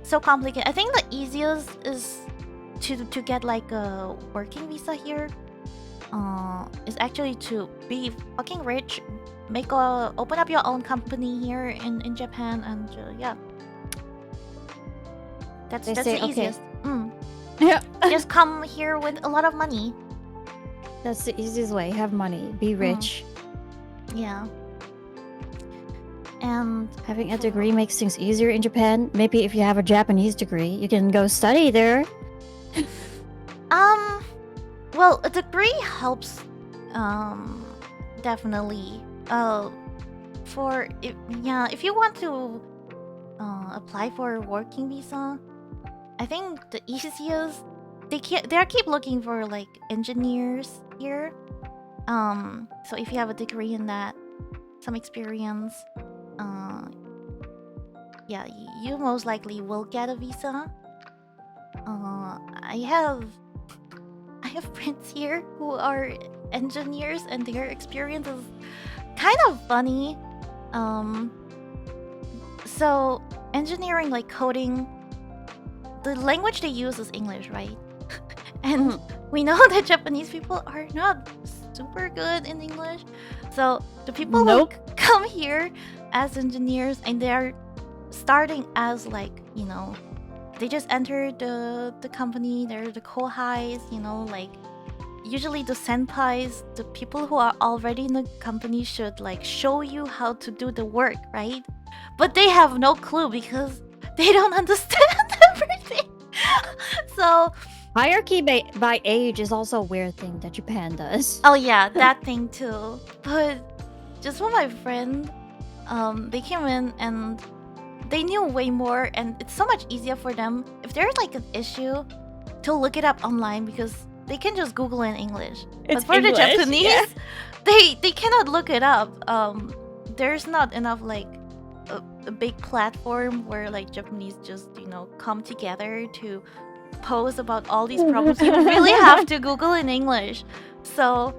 so complicated. I think the easiest is to get like a working visa here. Is actually to be fucking rich, open up your own company here in Japan, and yeah, that's the easiest. Yeah. Just come here with a lot of money. That's the easiest way. Have money, be rich. Yeah. And Having a degree makes things easier in Japan. Maybe if you have a Japanese degree, you can go study there. well, a degree helps definitely if you want to apply for a working visa, I think the easiest they keep looking for like engineers here. So if you have a degree in that, some experience, yeah, you most likely will get a visa. I have friends here who are engineers, and their experience is kind of funny. So engineering, like coding, the language they use is English, right? And we know that Japanese people are not super good in English. So the people who come here as engineers, and they're starting as like, they just entered the company, they're the kohais, like usually the senpais, the people who are already in the company should like show you how to do the work, right? But they have no clue because they don't understand everything. So hierarchy by age is also a weird thing that Japan does. Oh yeah, that thing too. But just for my friend, they came in and they knew way more, and it's so much easier for them if there's like an issue to look it up online, because they can just Google in English. It's but for English, the Japanese, yeah. they cannot look it up. There's not enough like a big platform where like Japanese just come together to post about all these problems. You really have to Google in English. So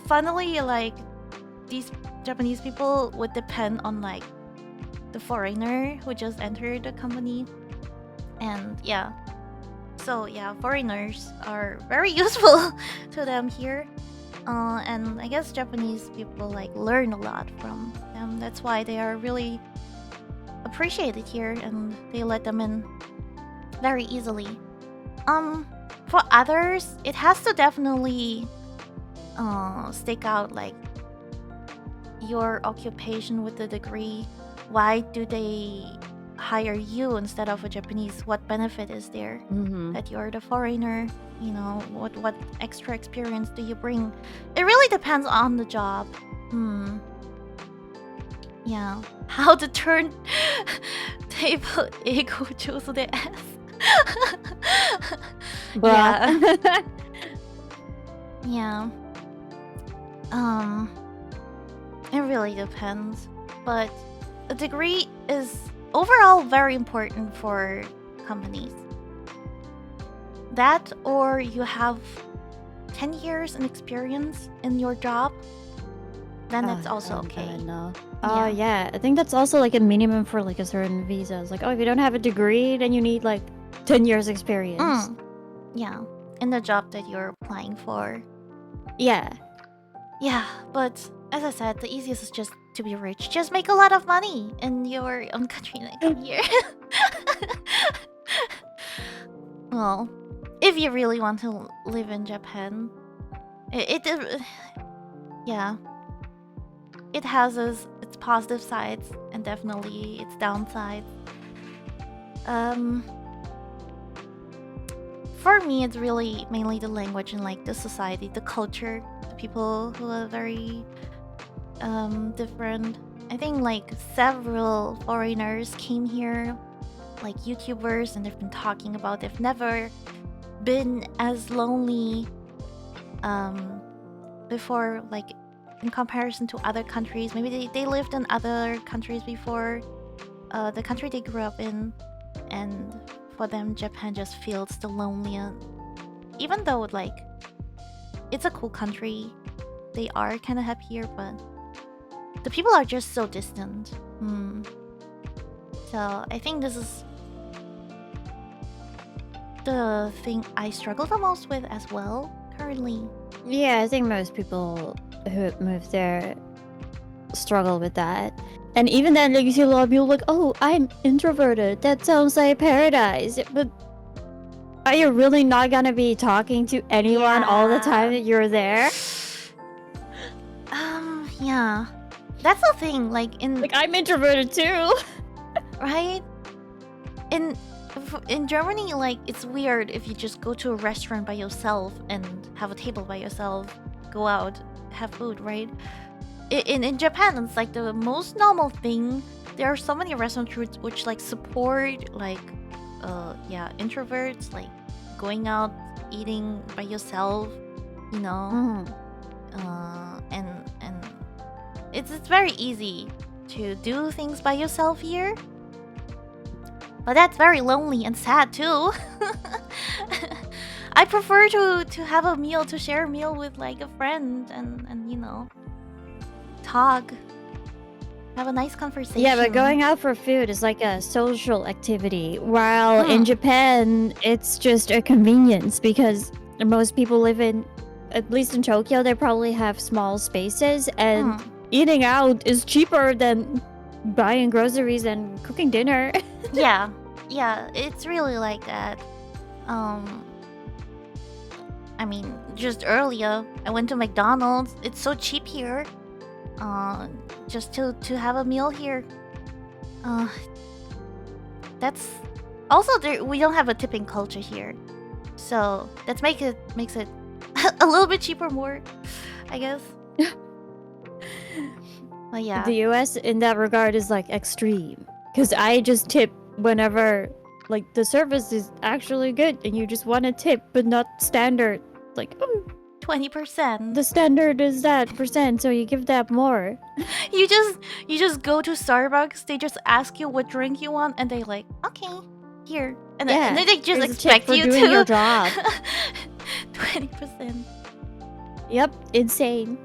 funnily, like these Japanese people would depend on like the foreigner who just entered the company. And yeah, so yeah, foreigners are very useful to them here. And I guess Japanese people like learn a lot from them. That's why they are really appreciated here, and they let them in very easily. For others, it has to definitely stick out, like your occupation with the degree. Why do they hire you instead of a Japanese? What benefit is there that you're the foreigner? What extra experience do you bring? It really depends on the job. Yeah, how to turn table ego choose the S. Yeah. Yeah. It really depends, but a degree is overall very important for companies. That, or you have 10 years in experience in your job, then it's also okay. Yeah, I think that's also like a minimum for like a certain visa. It's like, oh, if you don't have a degree, then you need like 10 years experience. Yeah, in the job that you're applying for. Yeah. Yeah, but as I said, the easiest is just to be rich. Just make a lot of money in your own country next year. Well, if you really want to live in Japan, yeah, it has its positive sides and definitely its downsides. For me, it's really mainly the language and like the society, the culture, the people who are very different. I think like several foreigners came here, like YouTubers, and they've been talking about they've never been as lonely before, like in comparison to other countries. Maybe they lived in other countries before the country they grew up in, and for them Japan just feels the loneliest. Even though like it's a cool country, they are kind of happier, but the people are just so distant. So I think this is the thing I struggle the most with as well currently. Yeah, I think most people who move there struggle with that. And even then, like, you see a lot of people like, oh, I'm introverted. That sounds like paradise. But are you really not gonna be talking to anyone all the time that you're there? Yeah. That's the thing. Like Like, I'm introverted too. right? In Germany, like it's weird if you just go to a restaurant by yourself and have a table by yourself, go out, have food, right? In Japan, it's like the most normal thing. There are so many restaurants which like support like introverts, like going out eating by yourself, you know. And it's very easy to do things by yourself here. But that's very lonely and sad too. I prefer to have a meal, to share a meal with like a friend and you know, talk, have a nice conversation. Yeah, but going out for food is like a social activity, while in Japan, it's just a convenience because most people live in, at least in Tokyo, they probably have small spaces, and eating out is cheaper than buying groceries and cooking dinner. yeah, it's really like that. I mean, just earlier I went to McDonald's. It's so cheap here. Just to have a meal here. That's also there. We don't have a tipping culture here, so that makes it a little bit cheaper, more, I guess. But yeah, The US in that regard is like extreme, because I just tip whenever like the service is actually good and you just want to tip, but not standard. Like, 20%. the standard is that percent, so you give that more. You just go to Starbucks. They just ask you what drink you want, and they like, okay, here, and then they just expect you doing to your job. 20%. Yep, insane.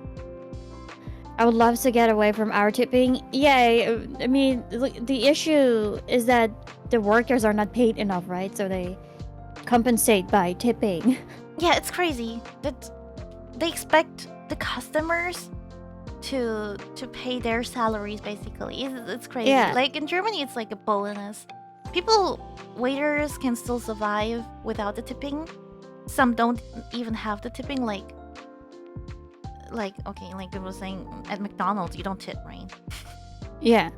I would love to get away from our tipping. Yeah, I mean, the issue is that the workers are not paid enough, right? So they compensate by tipping. Yeah, it's crazy that they expect the customers to pay their salaries. Basically, it's crazy. Yeah. Like in Germany, it's like a bonus. Waiters can still survive without the tipping. Some don't even have the tipping. Like okay, like I was saying, at McDonald's you don't tip, right? Yeah.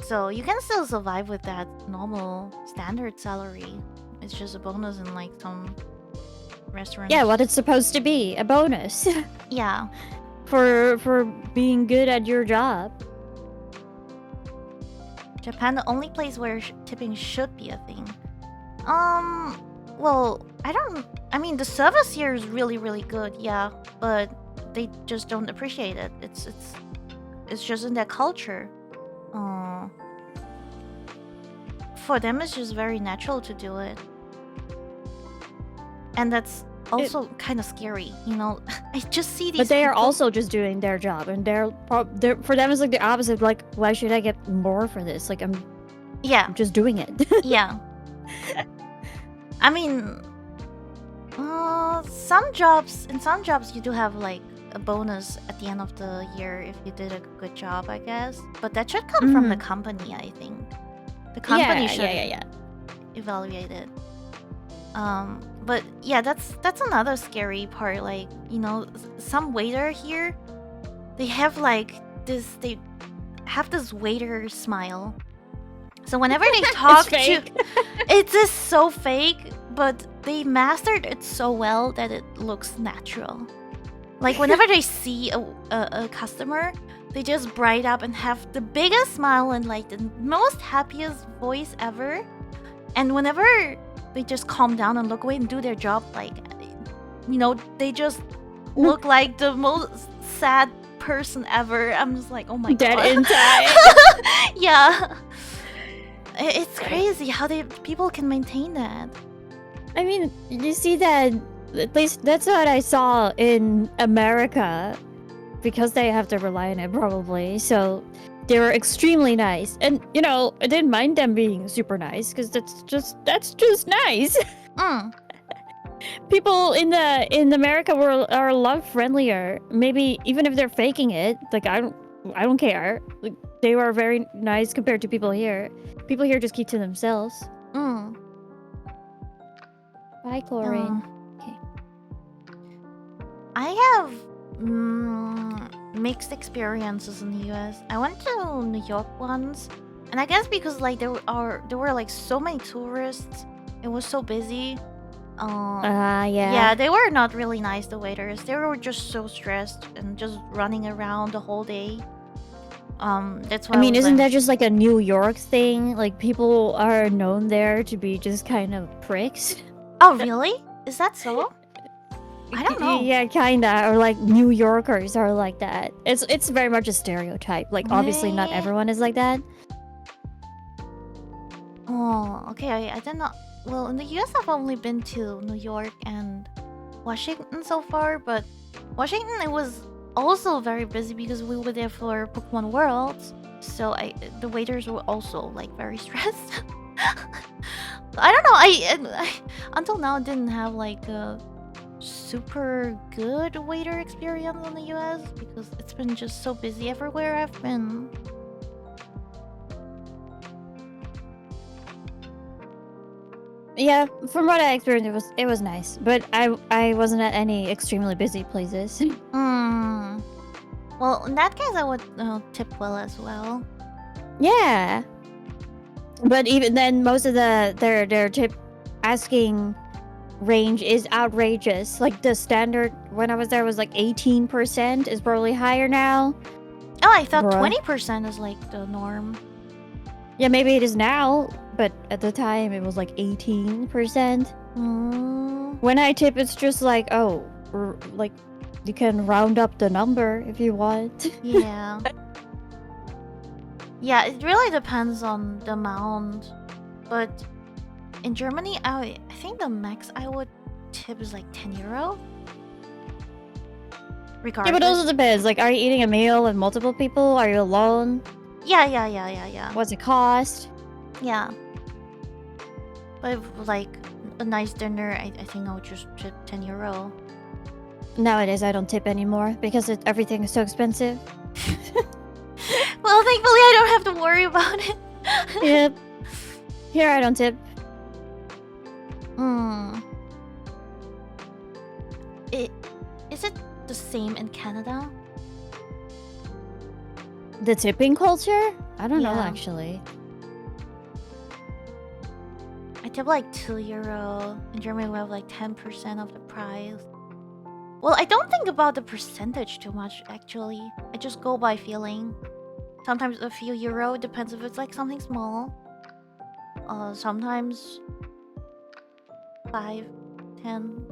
So you can still survive with that normal standard salary. It's just a bonus in like some restaurants. Yeah, what it's supposed to be, a bonus. Yeah. For being good at your job. Japan, the only place where tipping should be a thing. Well, I mean, the service here is really, really good, yeah, but they just don't appreciate it. It's just in their culture. For them, it's just very natural to do it, and that's also kind of scary, you know. I just see these. But they are people- also just doing their job, and they're for them it's like the opposite. Like, why should I get more for this? Like, I'm just doing it. Yeah. I mean, some jobs you do have like a bonus at the end of the year if you did a good job, I guess. But that should come from the company, I think. The company should evaluate it. But yeah, that's another scary part. Like, you know, some waiter here, they have this waiter smile. So whenever they talk it's just so fake, but they mastered it so well that it looks natural. Like whenever they see a customer, they just bright up and have the biggest smile and like the most happiest voice ever. And whenever they just calm down and look away and do their job, like, you know, they just look like the most sad person ever. I'm just like, oh my god. Dead inside. Yeah. It's crazy how people can maintain that. I mean, you see that, at least that's what I saw in America, because they have to rely on it probably. So they were extremely nice, and you know, I didn't mind them being super nice because that's just nice. People in America are a lot friendlier. Maybe even if they're faking it, like I don't care. Like, they were very nice compared to people here. People here just keep to themselves. Bye, chlorine. Okay. I have mixed experiences in the US. I went to New York once, and I guess because like there were like so many tourists, it was so busy. Yeah. Yeah, they were not really nice, the waiters. They were just so stressed and just running around the whole day. That's why I mean, was isn't like, that just like a New York thing? Like, people are known there to be just kind of pricks. oh really? Is that so? I don't know. Yeah, kinda. Or like New Yorkers are like that. It's very much a stereotype. Like, obviously not Eh. everyone is like that. Oh, okay. I did not. Well, in the US, I've only been to New York and Washington so far, but Washington, it was also very busy because we were there for Pokemon Worlds. So the waiters were also like very stressed. I don't know. I until now didn't have like a super good waiter experience in the US because it's been just so busy everywhere I've been. Yeah, from what I experienced, it was nice, but I wasn't at any extremely busy places. Hmm. Well, in that case, I would tip well as well. Yeah, but even then, most of their tip asking range is outrageous. Like, the standard when I was there was like 18%. Is probably higher now. Oh, I thought Bruh. 20% is like the norm. Yeah, maybe it is now, but at the time it was like 18%. When I tip, it's just like, oh, like, you can round up the number if you want. Yeah. Yeah, it really depends on the amount. But in Germany, I think the max I would tip is like 10 euro. Regardless. Yeah, but also depends. Like, are you eating a meal with multiple people? Are you alone? Yeah. What's it cost? Yeah. But if, like a nice dinner, I think I would just tip 10 euro. Nowadays, I don't tip anymore because everything is so expensive. Well, thankfully, I don't have to worry about it. Yep. Here, I don't tip. Is it the same in Canada? The tipping culture? I don't know, Yeah. actually. I tip like 2 euro. In Germany, we have like 10% of the price. Well, I don't think about the percentage too much, actually. I just go by feeling. Sometimes a few euro, it depends if it's like something small. Sometimes 5, 10.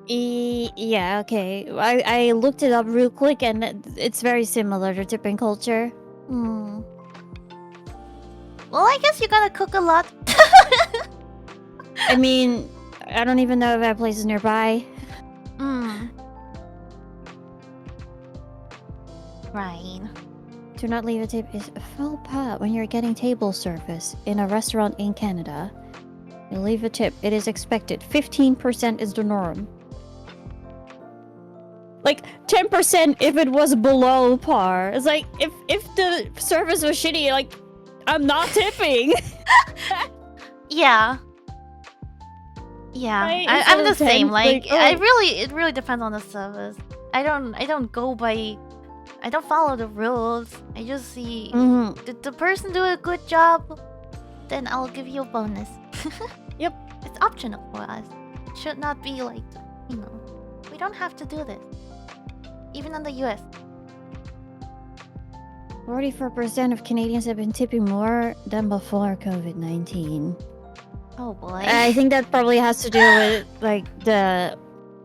Yeah, okay. I looked it up real quick, and it's very similar to tipping culture. Well, I guess you gotta cook a lot. I mean, I don't even know if that place is nearby. Right. Do not leave a tip is a faux pas when you're getting table service in a restaurant in Canada. You leave a tip. It is expected. 15% is the norm. Like, 10% if it was below par. It's like, if the service was shitty, like, I'm not tipping. Yeah. Yeah, Right? I'm the same. Like, oh. it really depends on the service. I don't go by. I don't follow the rules. I just see did the person do a good job, then I'll give you a bonus. Yep. It's optional for us. It should not be like, we don't have to do this. Even in the US. 44% of Canadians have been tipping more than before COVID-19. Oh boy. I think that probably has to do with, like, the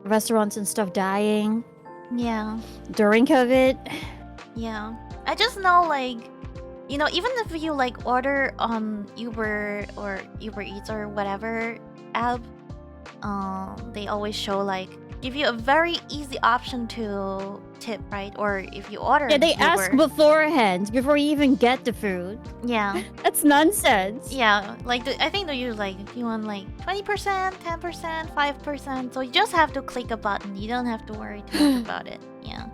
restaurants and stuff dying. Yeah. During COVID. Yeah. I just know, like, even if you like order on Uber or Uber Eats or whatever app, they always show like give you a very easy option to tip, right? Or if you order, Yeah, they Uber, ask beforehand before you even get the food. Yeah. That's nonsense. Yeah, like I think they use like if you want like 20%, 10%, 5%. So you just have to click a button. You don't have to worry too much about it. Yeah.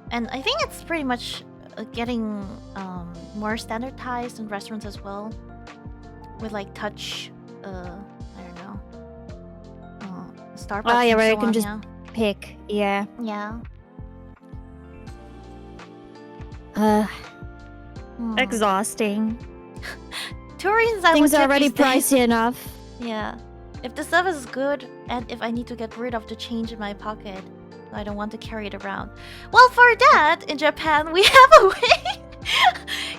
And I think it's pretty much getting more standardized in restaurants as well, with like touch. I don't know. Starbucks. Oh yeah, and where so you can on, just yeah. pick. Yeah. Yeah. Exhausting. Two reasons I would Things are tip already these days. pricey enough. Yeah. If the service is good and if I need to get rid of the change in my pocket, I don't want to carry it around. Well, for that, in Japan, we have a way.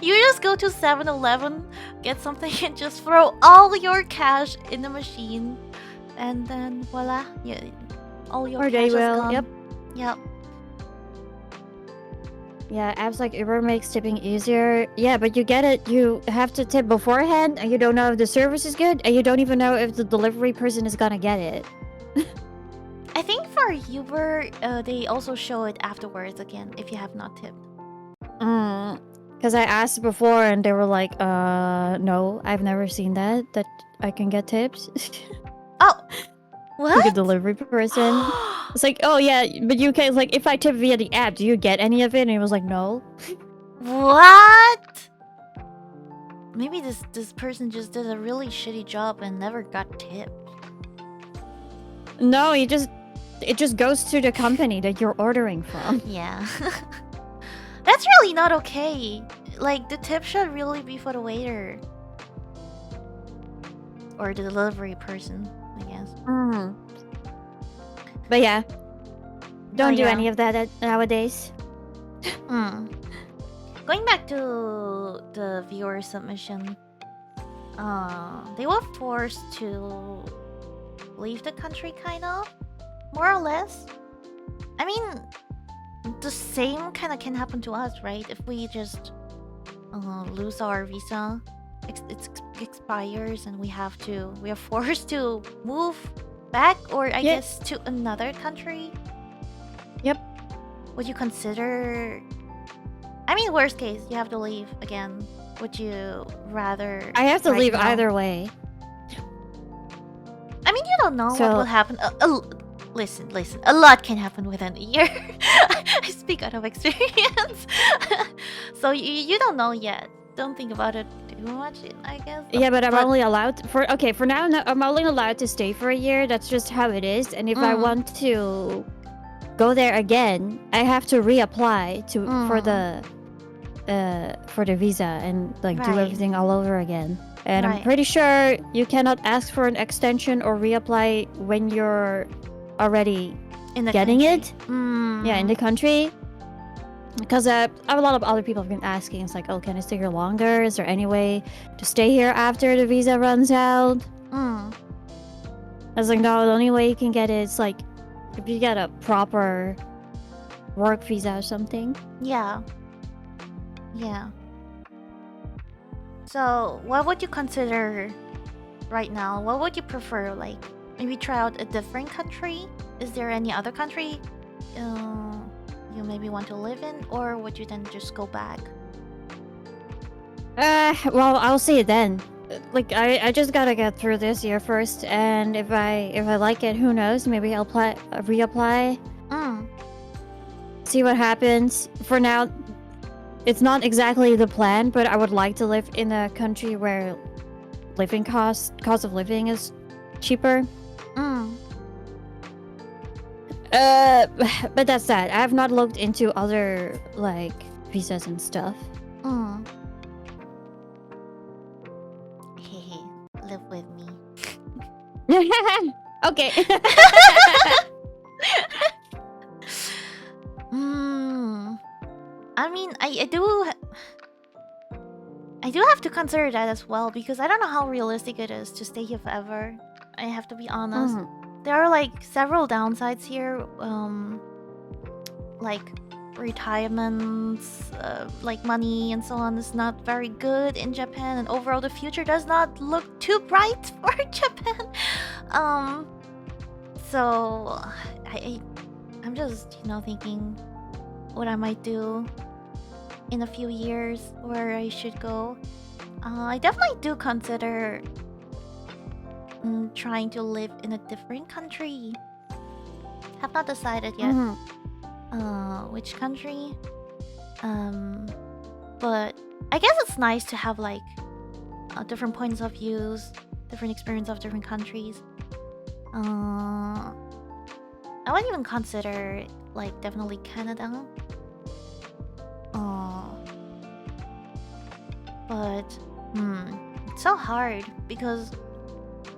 You just go to 7-Eleven, get something, and just throw all your cash in the machine. And then voila, yeah, all your Or cash they is will, gone. yep. Yep. Yeah, apps like Uber makes tipping easier. Yeah, but you get it. You have to tip beforehand, and you don't know if the service is good, and you don't even know if the delivery person is gonna get it. I think for Uber, they also show it afterwards again if you have not tipped. Because I asked before, and they were like, no, I've never seen that I can get tips." Oh, what? The delivery person. It's like, oh yeah, but you can, like, if I tip via the app, do you get any of it? And he was like, no. What? Maybe this person just did a really shitty job and never got tipped. No, it just goes to the company that you're ordering from. Yeah. That's really not okay. Like, the tip should really be for the waiter. Or the delivery person, I guess. But yeah. Don't do yeah. any of that nowadays. Going back to the viewer submission, they were forced to leave the country, kind of, more or less. I mean, the same kind of can happen to us, right? If we just lose our visa, it expires, and we are forced to move back, or I guess to another country. Yep. Would you consider? I mean, worst case, you have to leave again. Would you rather? I have to right leave now? either way. I mean, you don't know what will happen. Listen. A lot can happen within a year. I speak out of experience. So you don't know yet. Don't think about it too much, I guess. Yeah, but I'm only allowed for now. I'm only allowed to stay for a year. That's just how it is. And if I want to go there again, I have to reapply for the visa and like do everything all over again. And I'm pretty sure you cannot ask for an extension or reapply when you're already getting it. Yeah, in the country. Because a lot of other people have been asking. It's like, oh, can I stay here longer? Is there any way to stay here after the visa runs out? I was like, no, the only way you can get it is like if you get a proper work visa or something. Yeah. So, what would you consider right now? What would you prefer? Like, maybe try out a different country? Is there any other country you maybe want to live in, or would you then just go back? Well, I'll see it then. Like, I just gotta get through this year first, and if I like it, who knows? Maybe I'll reapply. See what happens. For now, it's not exactly the plan, but I would like to live in a country where living cost of living is cheaper. But that's that. I have not looked into other like visas and stuff. Hey, live with me. Okay. I mean, I do have to consider that as well, because I don't know how realistic it is to stay here forever. I have to be honest. There are like several downsides here, like retirements, like money and so on is not very good in Japan, and overall the future does not look too bright for Japan. So I'm just thinking what I might do in a few years, where I should go. I definitely do consider trying to live in a different country. Have not decided yet which country. But I guess it's nice to have like different points of views, different experience of different countries. I would even consider like definitely Canada. but it's so hard because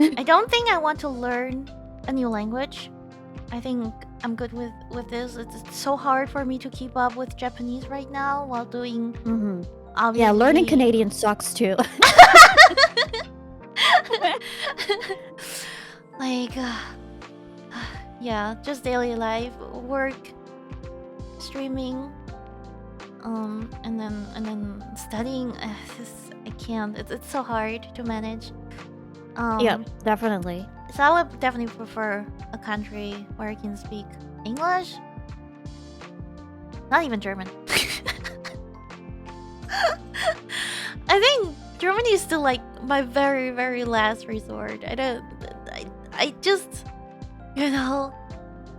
I don't think I want to learn a new language. I think I'm good with this. It's so hard for me to keep up with Japanese right now while doing obviously. Yeah, learning Canadian sucks too. Like, yeah, just daily life, work, streaming, and then studying. I can't. It's so hard to manage. Yeah, definitely. So I would definitely prefer a country where I can speak English. Not even German. I think Germany is still like my very, very last resort. I just,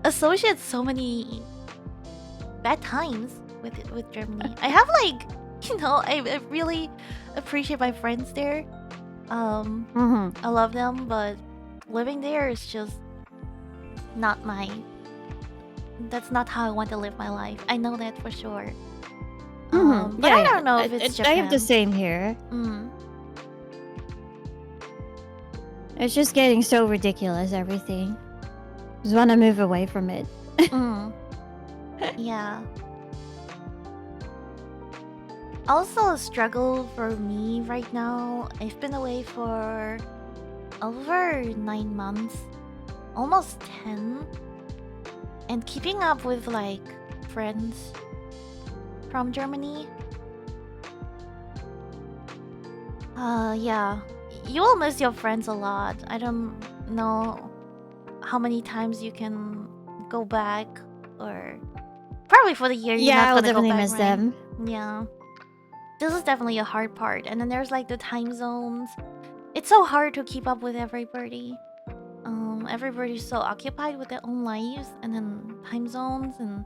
associate so many bad times with Germany. I have like, I really appreciate my friends there. I love them, but living there is just not that's not how I want to live my life. I know that for sure. But I don't know if it's Japan. I have the same here. It's just getting so ridiculous, everything. Just want to move away from it. Yeah. Also a struggle for me right now. I've been away for over 9 months, almost 10, and keeping up with like friends from Germany. Yeah, you will miss your friends a lot. I don't know how many times you can go back, or probably for the year you're Yeah, not I'll gonna definitely go back, miss right? them. Yeah. This is definitely a hard part. And then there's like the time zones. It's so hard to keep up with everybody. Everybody's so occupied with their own lives, and then time zones, and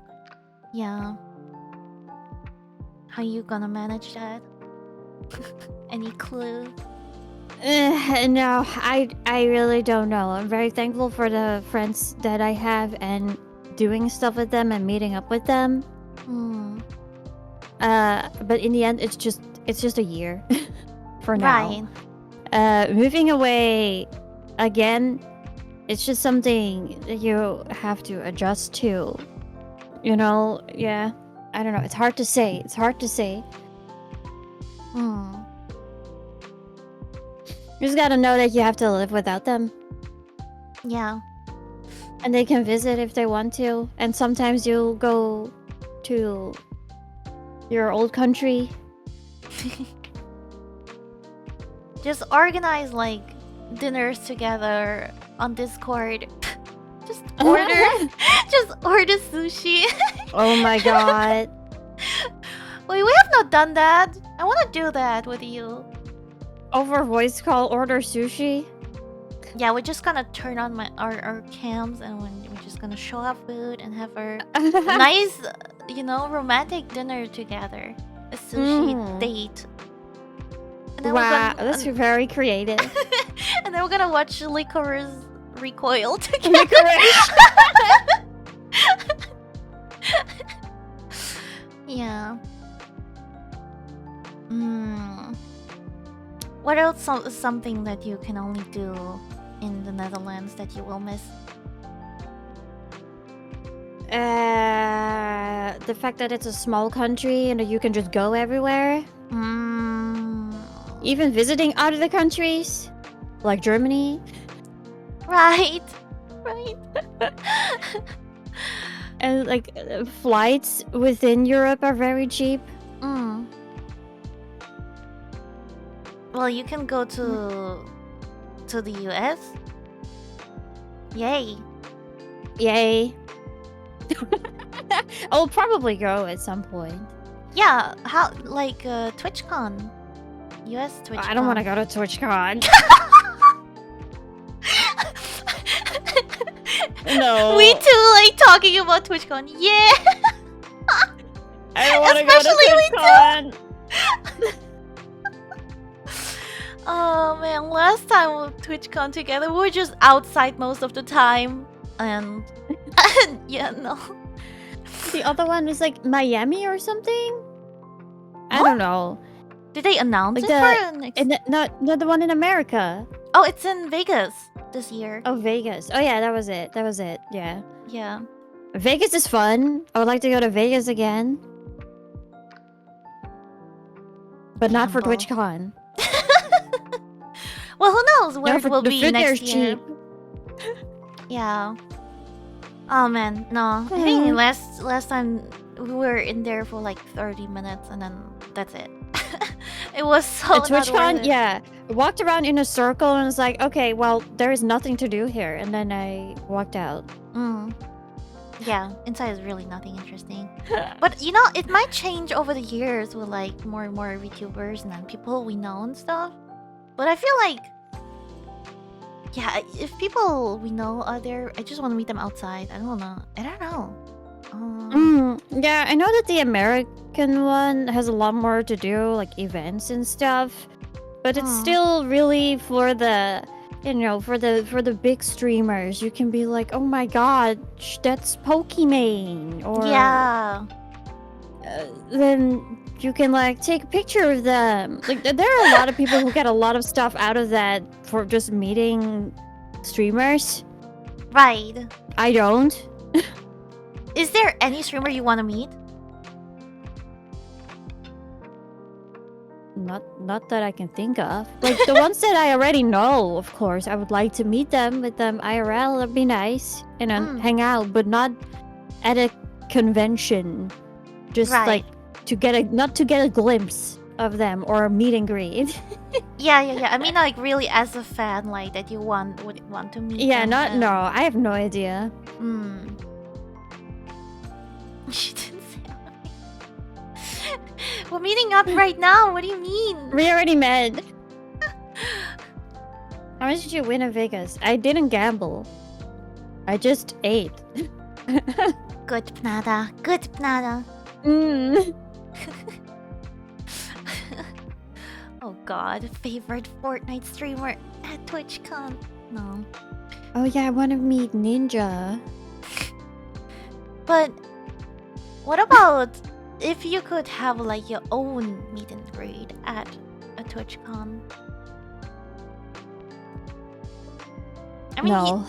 yeah. How you gonna manage that? Any clue? No, I really don't know. I'm very thankful for the friends that I have and doing stuff with them and meeting up with them. But in the end, it's just a year for now. Right. Moving away again, it's just something that you have to adjust to. Yeah. I don't know. It's hard to say. You just gotta know that you have to live without them. Yeah. And they can visit if they want to. And sometimes you'll go to your old country. Just organize like dinners together on Discord. Just order sushi. Oh my god. Wait, we have not done that. I want to do that with you. Over voice call, order sushi? Yeah, we're just gonna turn on our cams, and we're just gonna show our food and have a nice, romantic dinner together. A sushi date. And then wow, that's very creative. And then we're gonna watch Licorice Recoil together. Licorice. Yeah. What else is something that you can only do in the Netherlands that you will miss? The fact that it's a small country and that you can just go everywhere. Even visiting out of the countries, like Germany. Right. And like flights within Europe are very cheap. Well, you can go to the US. Yay. I'll probably go at some point. Yeah, how like TwitchCon. US TwitchCon. I don't want to go to TwitchCon. No. We too like talking about TwitchCon. Yeah. I don't want to go to TwitchCon. Oh man, last time we TwitchCon together, we were just outside most of the time, and yeah, no. The other one is like Miami or something. I don't know. Did they announce Like it for not the one in America. Oh, it's in Vegas this year. Oh, Vegas. Oh yeah, that was it. Yeah. Yeah. Vegas is fun. I would like to go to Vegas again. But not for Gamble. TwitchCon. Well, who knows where it will the be food next there's year. cheap. Yeah. Oh man, no. I think last time we were in there for like 30 minutes and then that's it. It was so At not worth TwitchCon, it. yeah. I walked around in a circle and was like, okay, well, there is nothing to do here. And then I walked out. Yeah, inside is really nothing interesting. But you know, it might change over the years with like more and more VTubers and then people we know and stuff. But I feel like, yeah, if people we know are there, I just want to meet them outside. I don't know. Yeah, I know that the American one has a lot more to do, like events and stuff. But it's still really for the, you know, for the big streamers. You can be like, oh my god, that's Pokimane. Or yeah. Then you can like take a picture of them. Like there are a lot of people who get a lot of stuff out of that for just meeting streamers. Right. I don't. Is there any streamer you want to meet? Not that I can think of. Like the ones that I already know, of course. I would like to meet them with them IRL. That'd be nice. And then hang out, but not at a convention. Just like not to get a glimpse of them or a meet and greet. Yeah. I mean, like really as a fan, like that you would want to meet. Yeah, them no. I have no idea. She didn't say anything. We're meeting up right now. What do you mean? We already met. How much did you win in Vegas? I didn't gamble. I just ate. Good Pnada. Good Pnada. Oh god, favorite Fortnite streamer at TwitchCon. No. Oh yeah, I want to meet Ninja. But what about if you could have like your own meet and greet at a TwitchCon? I mean, no.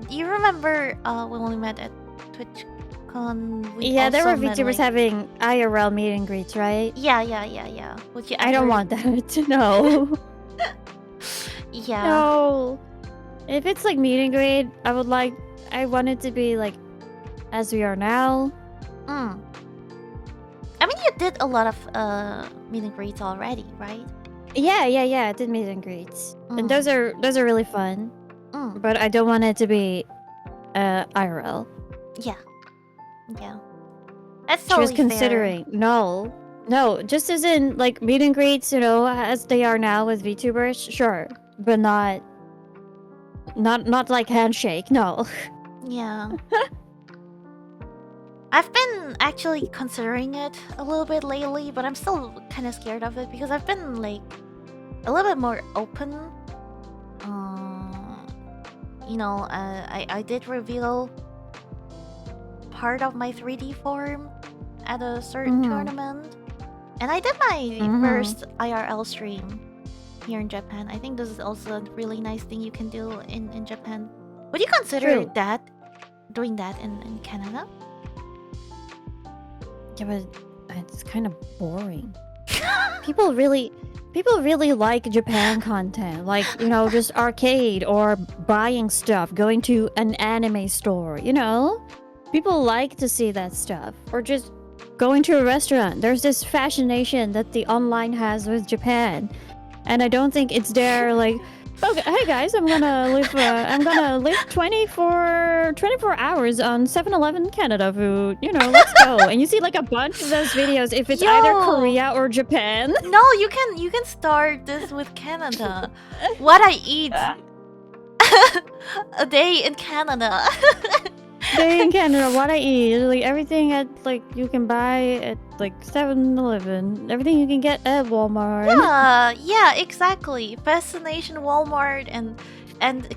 you remember when we met at TwitchCon? Yeah, there were VTubers having IRL meet and greets, right? Yeah. Would you ever... I don't want that. No. Yeah. No. If it's like meet and greet, I want it to be like as we are now. I mean, you did a lot of meet and greets already, right? Yeah. I did meet and greets, and those are really fun. But I don't want it to be IRL. Yeah. That's totally She was considering fair. No, just as in like meet and greets, you know, as they are now with VTubers, sure, but not like handshake. No. Yeah. I've been actually considering it a little bit lately, but I'm still kind of scared of it because I've been like a little bit more open. You know, I did reveal part of my 3D form at a certain tournament, and I did my first IRL stream here in Japan. I think this is also a really nice thing you can do in Japan. Would you consider doing that in Canada? Yeah, but it's kind of boring. People really like Japan content, like, you know, just arcade or buying stuff, going to an anime store, you know? People like to see that stuff, or just going to a restaurant. There's this fascination that the online has with Japan, and I don't think it's there like, okay, hey guys, I'm gonna live 24 hours on 7-Eleven Canada food. You know, let's go. And you see like a bunch of those videos if it's either Korea or Japan. No, you can start this with Canada. What I eat a day in Canada. Day in Canada, what I eat, like everything at like you can buy at like 7-Eleven, everything you can get at Walmart. Yeah, exactly. Fascination Walmart and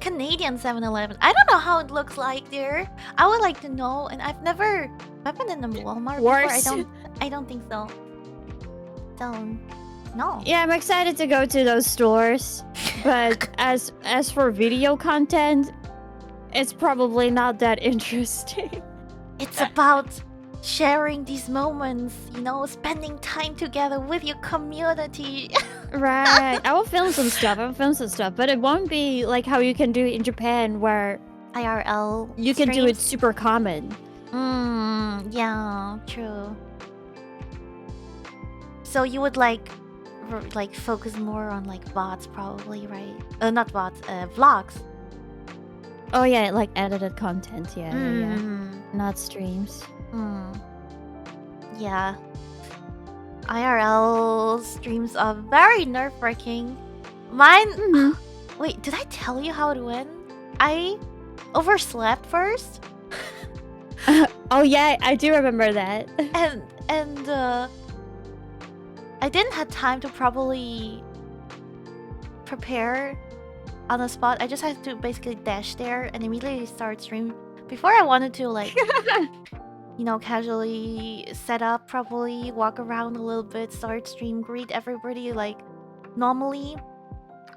Canadian 7-Eleven. I don't know how it looks like there. I would like to know, and I've been in a Walmart Worse. before. I don't think so. So No. Yeah, I'm excited to go to those stores, but as for video content, it's probably not that interesting. It's about sharing these moments, spending time together with your community. Right. I will film some stuff, but it won't be like how you can do it in Japan, where IRL you can do it streams. super common. Yeah, true. So you would like focus more on like bots, probably, right? Not bots, vlogs. Oh yeah, like edited content. Yeah. Not streams. Yeah. IRL streams are very nerve-wracking. Mine. Wait, did I tell you how it went? I overslept first. Oh yeah, I do remember that. and I didn't have time to properly prepare on the spot. I just had to basically dash there and immediately start stream. Before I wanted to like casually set up properly, walk around a little bit, start stream, greet everybody like normally.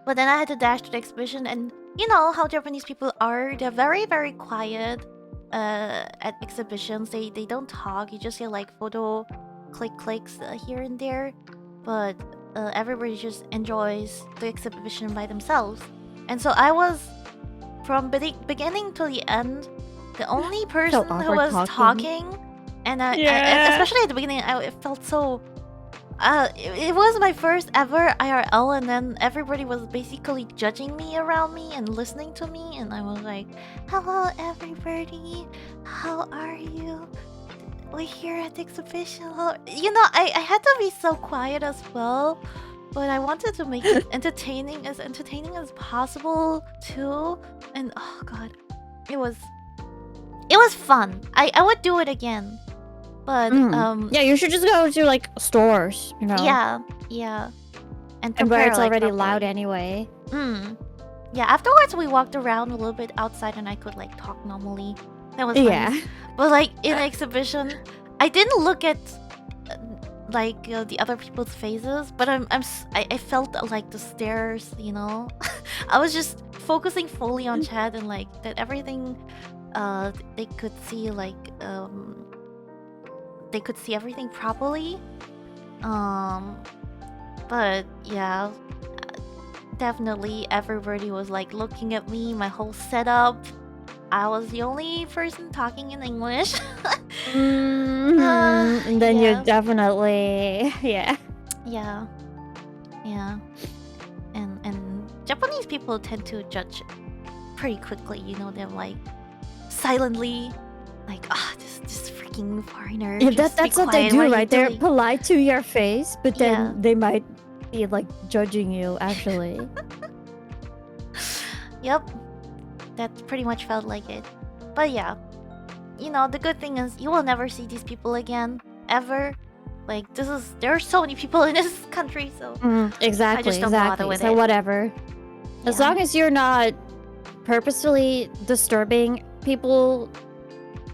But then I had to dash to the exhibition, and you know how Japanese people are. They're very, very quiet at exhibitions. They don't talk. You just hear like photo clicks here and there. But everybody just enjoys the exhibition by themselves. And so I was, from beginning to the end, the only person who was talking. And I, especially at the beginning, it felt so... it was my first ever IRL, and then everybody was basically judging me around me and listening to me, and I was like, hello everybody, how are you? We're here at the exhibition. You know, I had to be so quiet as well, but I wanted to make it entertaining as possible too. And oh god, it was fun. I would do it again. But yeah, you should just go to like stores, you know. Yeah. And where it's like, already properly. loud anyway. Yeah, afterwards we walked around a little bit outside and I could like talk normally. That was nice. But like in the exhibition, I didn't look at the other people's faces, but I felt like the stares, you know. I was just focusing fully on chat and like that everything they could see they could see everything properly. But yeah, definitely everybody was like looking at me, my whole setup. I was the only person talking in English. And then you definitely yeah. And Japanese people tend to judge pretty quickly, you know. They're like silently like, this freaking foreigner. Yeah, that's what they do, right? They're polite to your face, but then they might be like judging you actually. Yep. That pretty much felt like it. But yeah, you know, the good thing is you will never see these people again, ever. Like, there are so many people in this country, so exactly, I just don't bother with so it. whatever. As long as you're not purposefully disturbing people,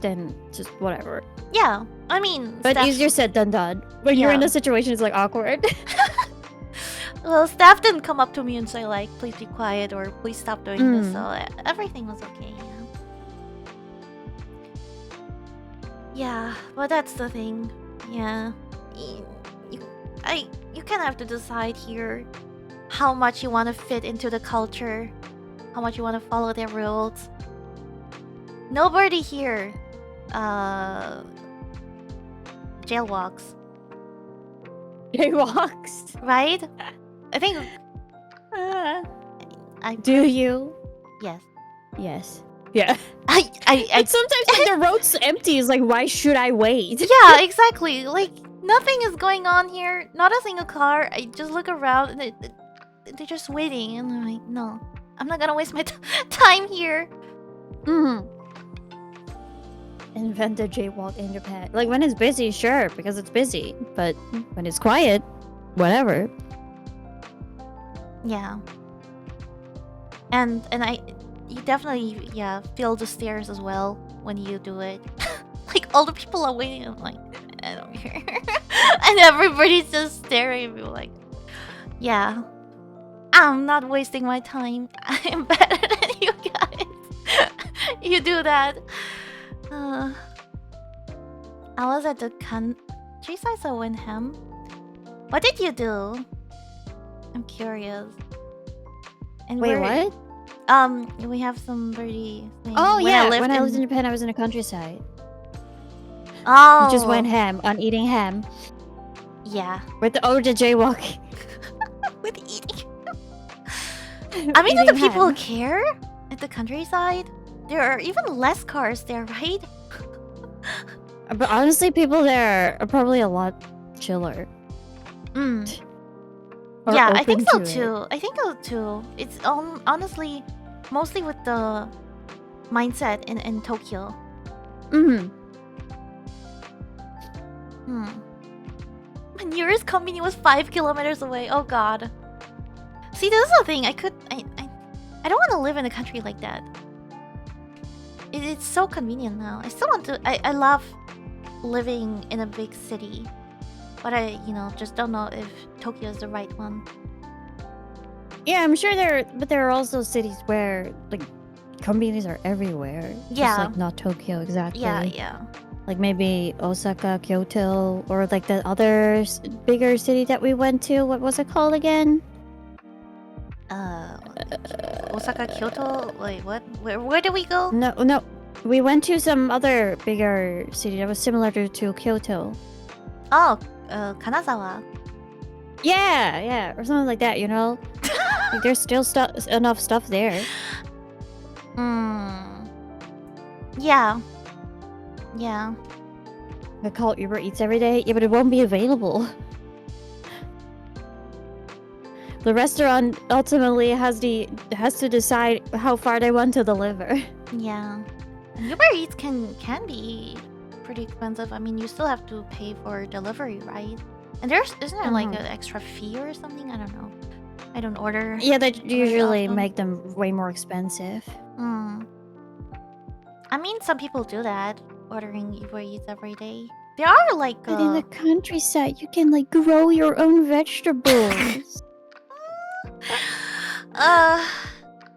then just whatever. Yeah, I mean... But easier said than done. When you're in a situation, it's like awkward. Well, staff didn't come up to me and say like, please be quiet or please stop doing this, so everything was okay, yeah, but that's the thing. Yeah, you kind of have to decide here how much you want to fit into the culture, how much you want to follow their rules. Nobody here jaywalks. Jaywalks? Right? I think... Do you? Yes. Yes. Yeah. I sometimes when the road's empty, it's like, why should I wait? Yeah, exactly. Like, nothing is going on here. Not a single car. I just look around and they're just waiting. And I'm like, no. I'm not gonna waste my time here. Invent a jaywalk in Japan. Like, when it's busy, sure, because it's busy. But when it's quiet, whatever. Yeah. And you definitely feel the stares as well when you do it. Like, all the people are waiting. I'm like, I don't care. And everybody's just staring at me like, Yeah. I'm not wasting my time. I'm better than you guys. You do that. Uh, I was at the countryside, so I went ham. What did you do? I'm curious. And Wait, what? We have some birdie thing. Oh when yeah, I lived when I lived in Japan, I was in the countryside. Oh. You just went ham on eating ham. Yeah. With the jaywalking. With eating. I mean, do the people care at the countryside? There are even less cars there, right? But honestly, people there are probably a lot chiller. Yeah, I think so too. I think so too. It's honestly mostly with the mindset in Tokyo. My nearest company was 5 kilometers away. Oh god. See, this is the thing. I don't want to live in a country like that. It's so convenient now. I still want to. I love living in a big city, but I just don't know if Tokyo is the right one. Yeah, I'm sure there are also cities where like companies are everywhere. Yeah. Just like not Tokyo exactly. Yeah. Like maybe Osaka, Kyoto, or like the other bigger city that we went to. What was it called again? Osaka, Kyoto. Wait, what? Where did we go? No. We went to some other bigger city that was similar to Kyoto. Oh, Kanazawa. Yeah, or something like that. Like there's still enough stuff there. Yeah. I call Uber Eats every day. Yeah, but it won't be available. The restaurant ultimately has to decide how far they want to deliver. Yeah. And Uber Eats can be pretty expensive. I mean, you still have to pay for delivery, right? And isn't there like an extra fee or something? I don't know. I don't order. Yeah, they usually make them way more expensive. I mean, some people do that, ordering Uber Eats every day. There are like. But in the countryside, you can like grow your own vegetables.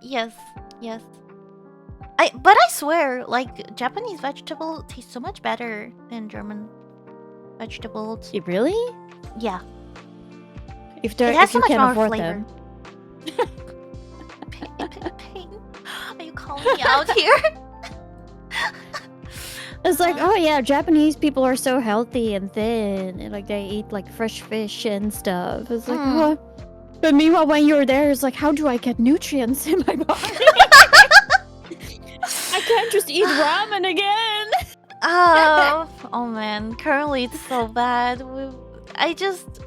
Yes. But I swear, like Japanese vegetable tastes so much better than German vegetables. Really? Yeah. If you can't afford flavor. Them. Pain. Are you calling me out here? It's like, oh yeah, Japanese people are so healthy and thin, and like they eat like fresh fish and stuff. It's like, oh. But meanwhile, when you're there, it's like, how do I get nutrients in my body? I can't just eat ramen again. Oh man, currently it's so bad. It just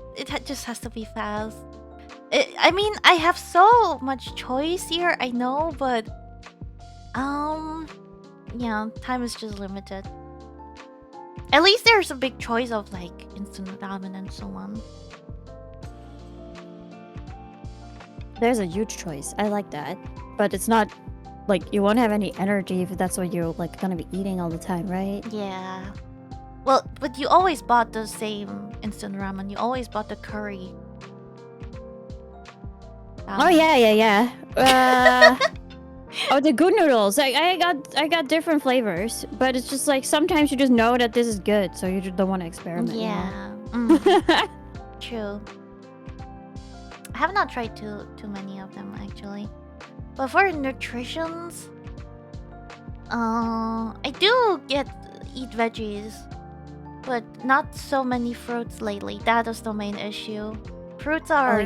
has to be fast. I mean, I have so much choice here, I know, but yeah, time is just limited. At least there's a big choice of like instant ramen and so on. There's a huge choice. I like that, but it's not like you won't have any energy if that's what you're like gonna be eating all the time, right? Yeah. Well, but you always bought the same instant ramen. You always bought the curry. Oh yeah. Oh, the good noodles. I got different flavors, but it's just like sometimes you just know that this is good, so you just don't want to experiment. Yeah. True. I have not tried too many of them actually, but for nutritions, I do eat veggies, but not so many fruits lately. That is the main issue. Fruits are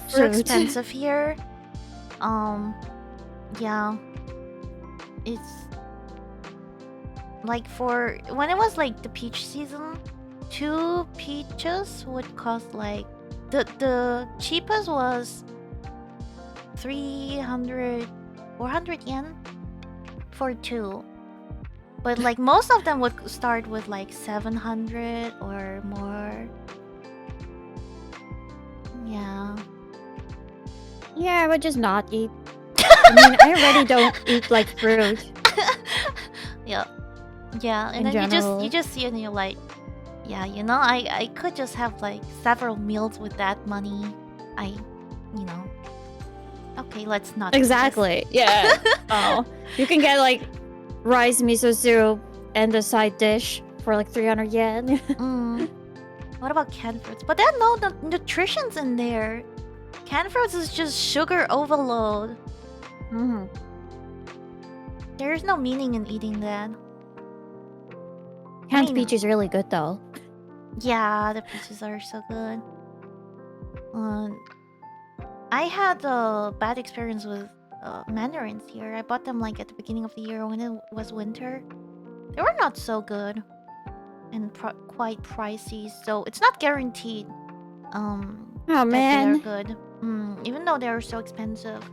so expensive here. Yeah, it's like for when it was like the peach season, 2 peaches would cost like the cheapest was 300 400 yen for 2, but like most of them would start with like 700 or more. Yeah, I would just not eat. I mean, I already don't eat like fruit. Yeah, and then you just see it and you're like, yeah, I could just have like several meals with that money. I you know. Okay, let's not. Exactly. Yeah. Oh, you can get like rice, miso soup, and a side dish for like 300 yen. What about canned fruits? But there are no nutritions in there. Canned fruits is just sugar overload. Mm-hmm. There's no meaning in eating that. Canned peach is really good though. Yeah, the peaches are so good. I had a bad experience with mandarins here. I bought them like at the beginning of the year when it was winter. They were not so good and quite pricey, so it's not guaranteed. Oh that man, they are good. Even though they are so expensive.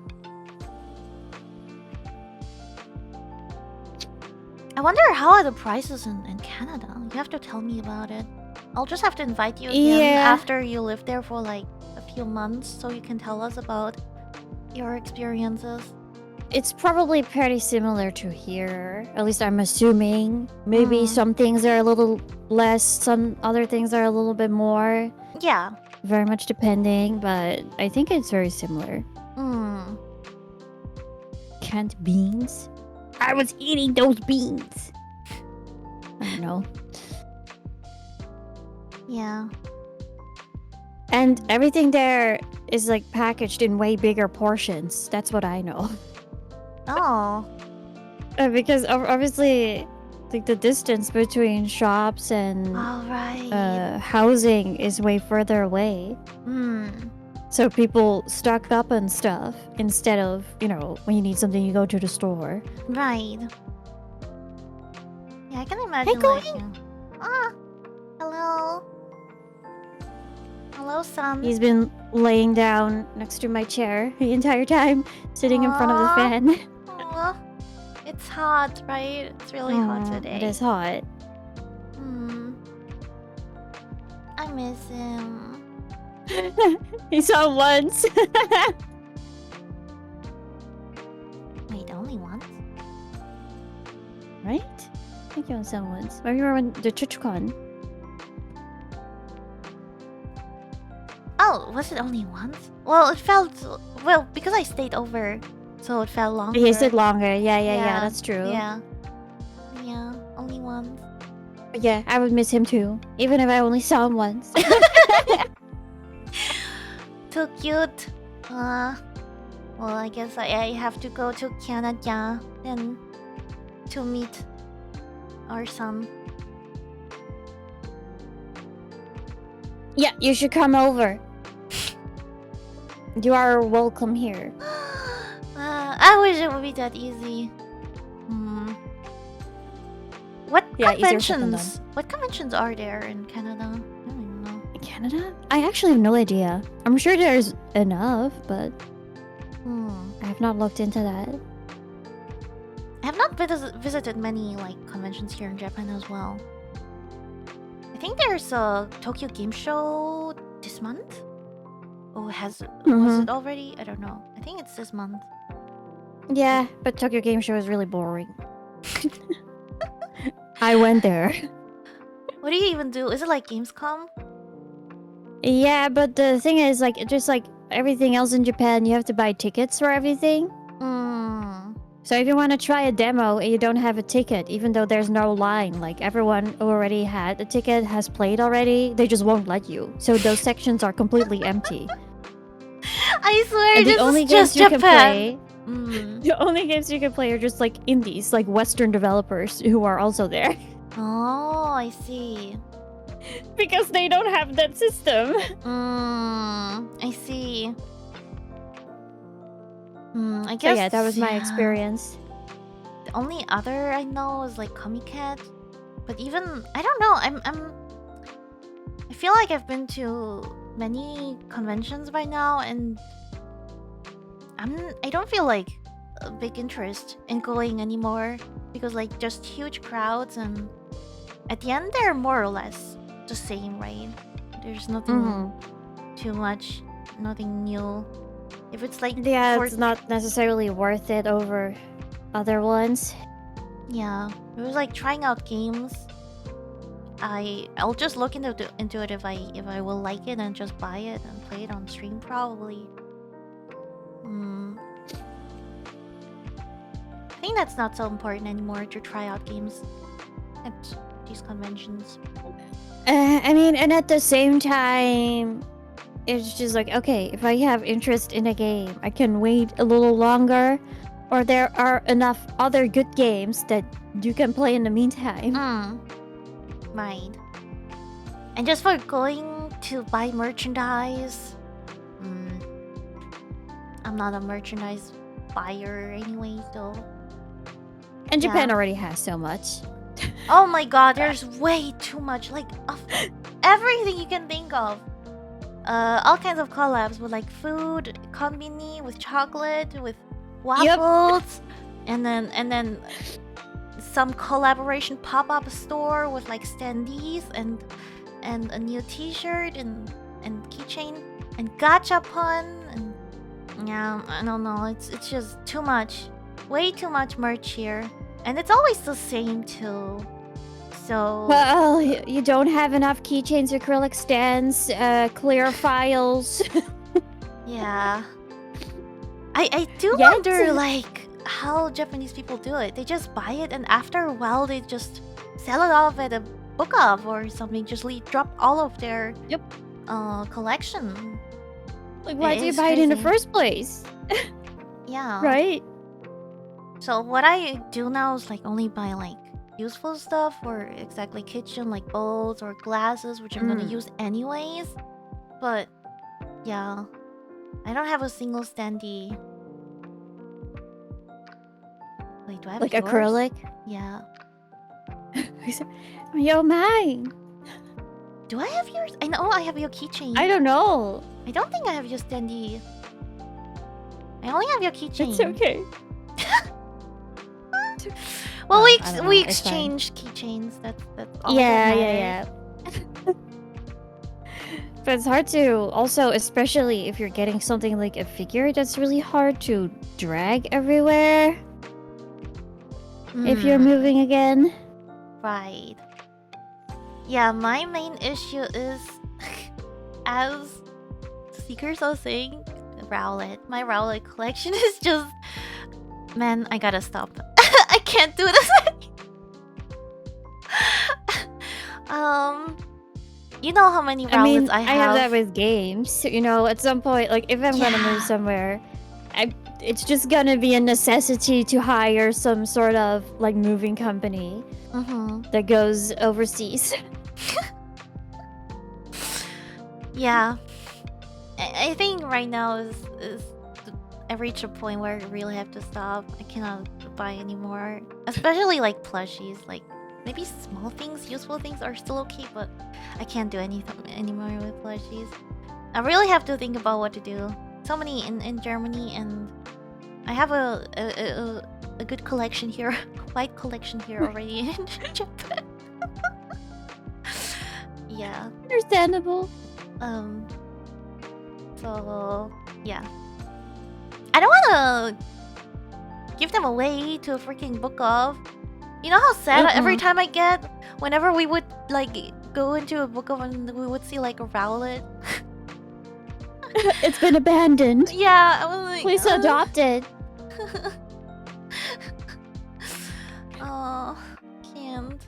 I wonder how are the prices in Canada. You have to tell me about it. I'll just have to invite you again after you live there for like a few months so you can tell us about your experiences. It's probably pretty similar to here. At least I'm assuming. Maybe some things are a little less, some other things are a little bit more. Yeah. Very much depending, but I think it's very similar. Canned beans? I was eating those beans. I don't know. Yeah. And everything there is like packaged in way bigger portions. That's what I know. Oh. Because obviously, like the distance between shops and housing is way further away. So people stock up on stuff instead of, when you need something, you go to the store. Right. Yeah, I can imagine. Hey, going. Hello. Hello, son. He's been laying down next to my chair the entire time, sitting in front of the fan. It's hot, right? It's really hot today. It is hot. I miss him. He saw once. Wait, only once? Right? I think you only saw once. Maybe you were on the TwitchCon. Oh, was it only once? Well, it felt... Well, because I stayed over, so it felt longer. He stayed longer. Yeah, that's true. Yeah, only once. But yeah, I would miss him too, even if I only saw him once. Too cute. Well, I guess I have to go to Canada then to meet our son. Yeah, you should come over. You are welcome here. I wish it would be that easy. What conventions? What conventions are there in Canada? I don't even know. Canada? I actually have no idea. I'm sure there's enough, but I have not looked into that. I have not visited many like conventions here in Japan as well. I think there's a Tokyo Game Show this month. Oh, was it already? I don't know. I think it's this month. Yeah, but Tokyo Game Show is really boring. I went there. What do you even do? Is it like Gamescom? Yeah, but the thing is, like, just like everything else in Japan, you have to buy tickets for everything. So if you want to try a demo and you don't have a ticket, even though there's no line, like everyone who already had a ticket has played already, they just won't let you. So those sections are completely empty. I swear, and this only is just Japan. The only games you can play are just like indies, like Western developers who are also there. Oh, I see. Because they don't have that system. I see. I guess. So yeah, that was my experience. The only other I know is like Comiket, but even I don't know. I feel like I've been to many conventions by now, and I don't feel like a big interest in going anymore because like just huge crowds, and at the end they're more or less the same, right? There's nothing too much, nothing new. If it's like it's not necessarily worth it over other ones. Yeah, it was like trying out games. I'll just look into it if I will like it and just buy it and play it on stream probably. Hmm. I think that's not so important anymore to try out games at these conventions. I mean, and at the same time, it's just like, okay, if I have interest in a game, I can wait a little longer, or there are enough other good games that you can play in the meantime. Right. And just for going to buy merchandise, I'm not a merchandise buyer anyway, so. And Japan already has so much. Oh my god, there's way too much. Like, of everything you can think of. All kinds of collabs with like food, konbini, with chocolate, with waffles, and then some collaboration pop-up store with like standees and a new T-shirt and keychain and gachapon and yeah, I don't know. It's just too much, way too much merch here, and it's always the same too. So well, you don't have enough keychains, acrylic stands, clear files. Yeah. I do wonder like how Japanese people do it. They just buy it and after a while they just sell it off at a book off or something. Just drop all of their collection. Like, why do you buy it in the first place? Yeah. Right? So what I do now is like only buy like useful stuff for exactly kitchen, like bowls or glasses, which I'm gonna use anyways. But yeah, I don't have a single standee. Wait, do I have like yours? Acrylic? Yeah. Yo, mine. Do I have yours? I know I have your keychain. I don't know. I don't think I have your standee. I only have your keychain. It's okay. Well, we exchanged keychains. That's all. Yeah. But it's hard to also, especially if you're getting something like a figure, that's really hard to drag everywhere. If you're moving again. Right. Yeah, my main issue is, as Seekers was saying, Rowlet. My Rowlet collection is just... Man, I gotta stop. I can't do this. You know how many Rowlets I have? I have that with games. You know, at some point, like, if I'm gonna move somewhere, it's just gonna be a necessity to hire some sort of, like, moving company that goes overseas. Yeah. I think right now is I reached a point where I really have to stop. I cannot buy anymore. Especially like plushies. Like maybe small things, useful things are still okay, but I can't do anything anymore with plushies. I really have to think about what to do. So many in Germany, and I have a good collection here, white collection here already in Japan. Yeah. Understandable. So yeah. I don't wanna give them away to a freaking book off. You know how sad every time I get whenever we would like go into a book off and we would see like a Rowlet. It's been abandoned. Yeah, I was like, please adopt it. Oh, can't.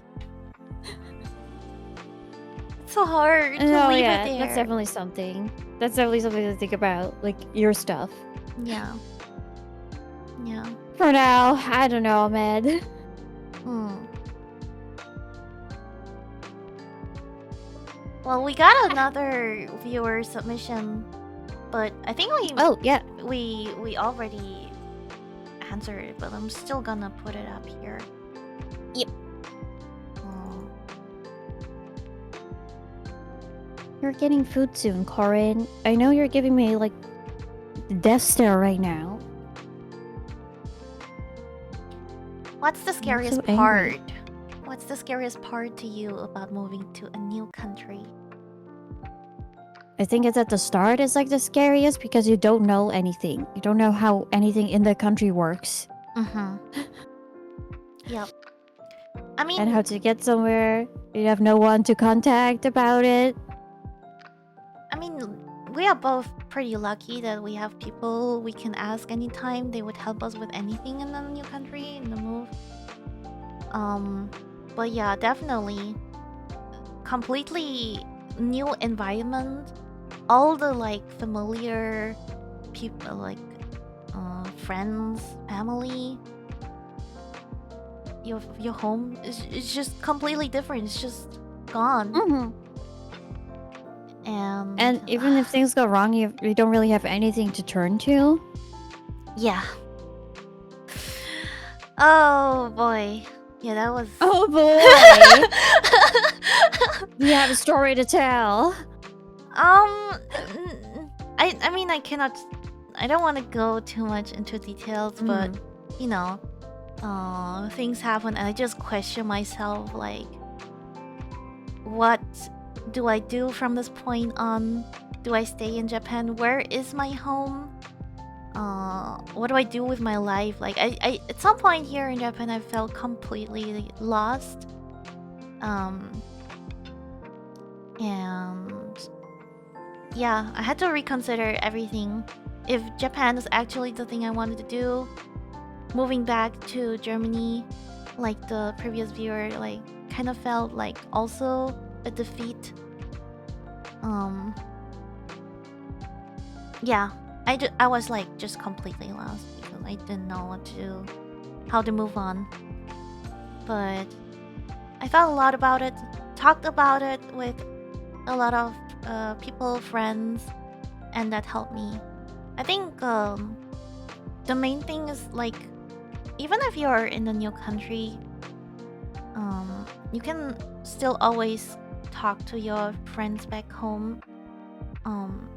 It's so hard to leave it there. That's definitely something. That's definitely something to think about, like your stuff. Yeah. Yeah. For now, I don't know, man. Well, we got another viewer submission, but I think we already answered it, but I'm still gonna put it up here. Yep. You're getting food soon, Corin. I know you're giving me like death stare right now. What's the scariest part? What's the scariest part to you about moving to a new country? I think it's at the start is like the scariest because you don't know anything. You don't know how anything in the country works. Yep. I mean, and how to get somewhere. You have no one to contact about it. I mean, we are both pretty lucky that we have people we can ask anytime. They would help us with anything in the new country, in the move. But yeah, definitely completely new environment. All the like familiar people, like friends, family. Your home is just completely different. It's just gone. Mm-hmm. And even if things go wrong, you don't really have anything to turn to. yeah. Oh boy. Yeah, that was. Oh boy. You have a story to tell. I mean, I cannot. I don't want to go too much into details, but you know, things happen, and I just question myself, like, what do I do from this point on? Do I stay in Japan? Where is my home? What do I do with my life? Like, I at some point here in Japan, I felt completely lost. And yeah, I had to reconsider everything. If Japan is actually the thing I wanted to do, moving back to Germany, like the previous viewer, like kind of felt like also a defeat. Yeah, I was like just completely lost because I didn't know how to move on. But I thought a lot about it, talked about it with a lot of people, friends, and that helped me. I think the main thing is, like, even if you're in a new country, you can still always talk to your friends back home,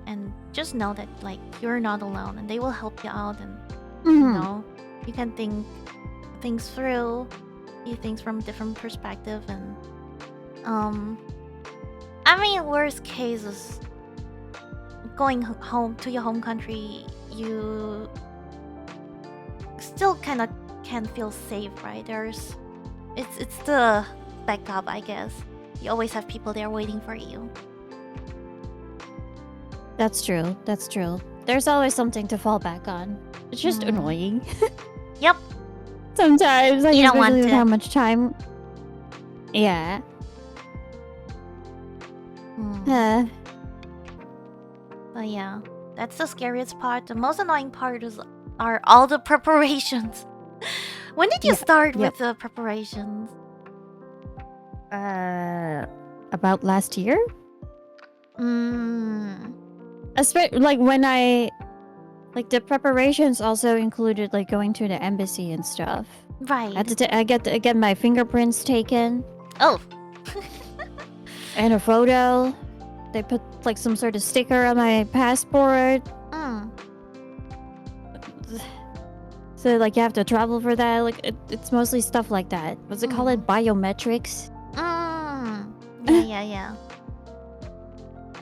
and just know that, like, you're not alone and they will help you out, and you know, you can think things through, see things from a different perspective, and I mean, worst case is going home to your home country. You still kind of can feel safe, right? It's the backup, I guess. You always have people there waiting for you. That's true. That's true. There's always something to fall back on. It's just annoying. Yep. Sometimes, like, You don't want especially with to. how much time. Yeah. But yeah, that's the scariest part. The most annoying part are all the preparations. When did you start with the preparations? About last year? Like when like the preparations also included like going to the embassy and stuff. Right. I get my fingerprints taken. Oh. And a photo. They put like some sort of sticker on my passport. So like you have to travel for that. Like it's mostly stuff like that. What's it called? Biometrics. Yeah.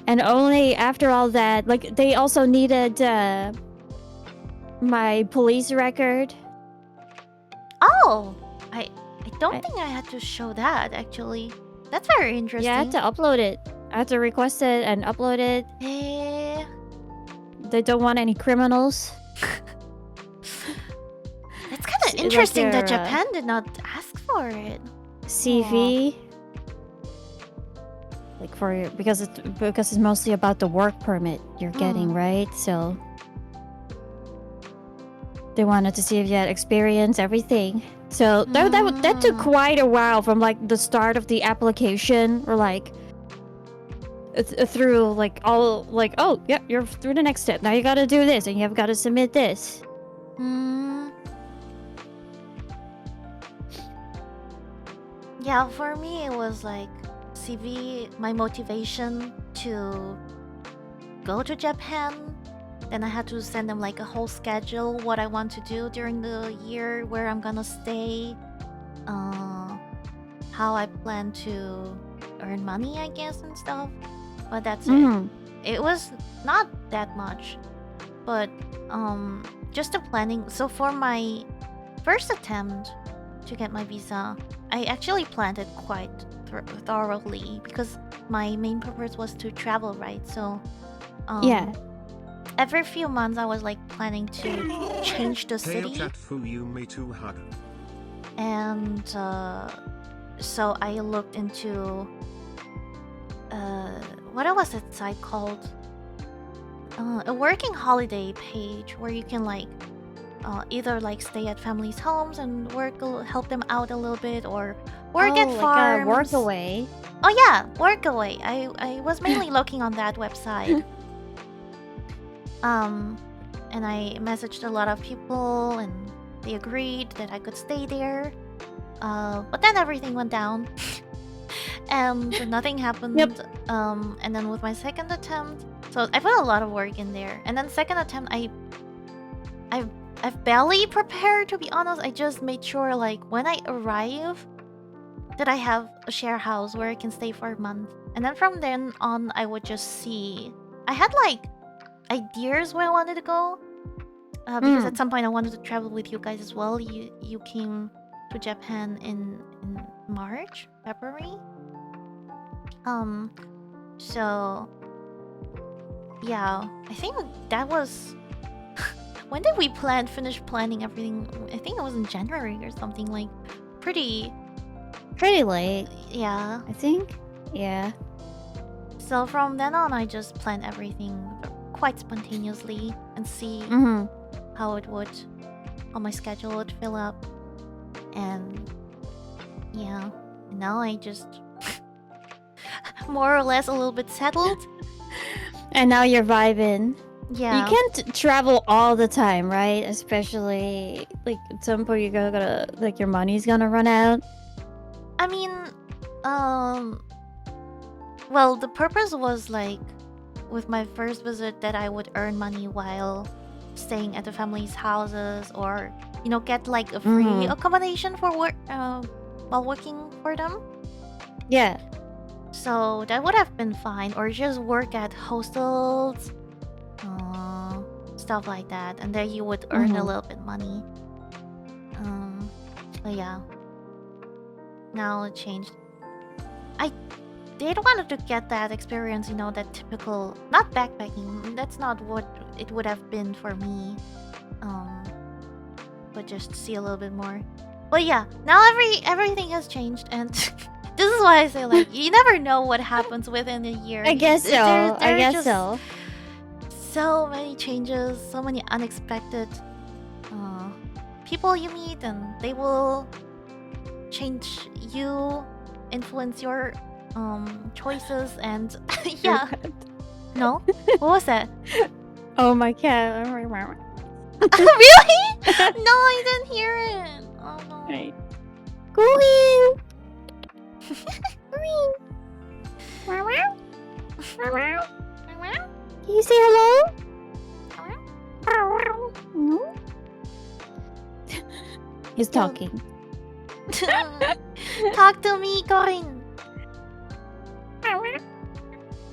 And only after all that, like they also needed my police record. Oh, I don't think I had to show that, actually. That's very interesting. Yeah, I had to upload it. I had to request it and upload it. They don't want any criminals. It's kind of interesting that Japan did not ask for it. CV. Like because it's mostly about the work permit you're getting, right? So they wanted to see if you had experience, everything. So that took quite a while from like the start of the application, or like through like all like, oh yeah, you're through the next step. Now you gotta do this and you have got to submit this. Yeah, for me it was like CV, my motivation to go to Japan. Then I had to send them like a whole schedule, what I want to do during the year, where I'm gonna stay, how I plan to earn money, I guess, and stuff. But that's it. It was not that much, but just the planning. So for my first attempt to get my visa, I actually planned it quite thoroughly, because my main purpose was to travel, right? So Yeah. Every few months I was like planning to change the city. And so I looked into what was that site called? A working holiday page where you can like either like stay at families' homes and help them out a little bit, or work at farms. Work away. Oh yeah, work away. I was mainly looking on that website. And I messaged a lot of people, and they agreed that I could stay there. But then everything went down, and nothing happened. Yep. And then with my second attempt, so I put a lot of work in there. And then second attempt, I've barely prepared, to be honest. I just made sure like when I arrive that I have a share house where I can stay for a month. And then from then on, I would just see. I had like ideas where I wanted to go. Because at some point I wanted to travel with you guys as well. You came to Japan in March, February. So yeah, I think that was when did we finish planning everything? I think it was in January or something, like pretty late. Yeah, I think. Yeah. So from then on, I just planned everything quite spontaneously and see how my schedule would fill up. And yeah, now I just more or less a little bit settled. And now you're vibing. Yeah. You can't travel all the time, right? Especially like at some point you're gonna like your money's gonna run out. I mean, well, the purpose was like with my first visit that I would earn money while staying at the family's houses, or get like a free accommodation for work while working for them. Yeah. So that would have been fine, or just work at hostels, stuff like that, and then you would earn a little bit money. But yeah, now it changed. I did wanted to get that experience, that typical, not backpacking. That's not what it would have been for me. But just see a little bit more. But yeah, now everything has changed, and this is why I say like you never know what happens within a year. I guess so. I guess so. So many changes, so many unexpected people you meet, and they will change you, influence your choices, and yeah. No? What was that? Oh my cat. Really? No, I didn't hear it. Oh no. Right. Going. Can you say hello? No? He's talking. Talk to me, Corinne.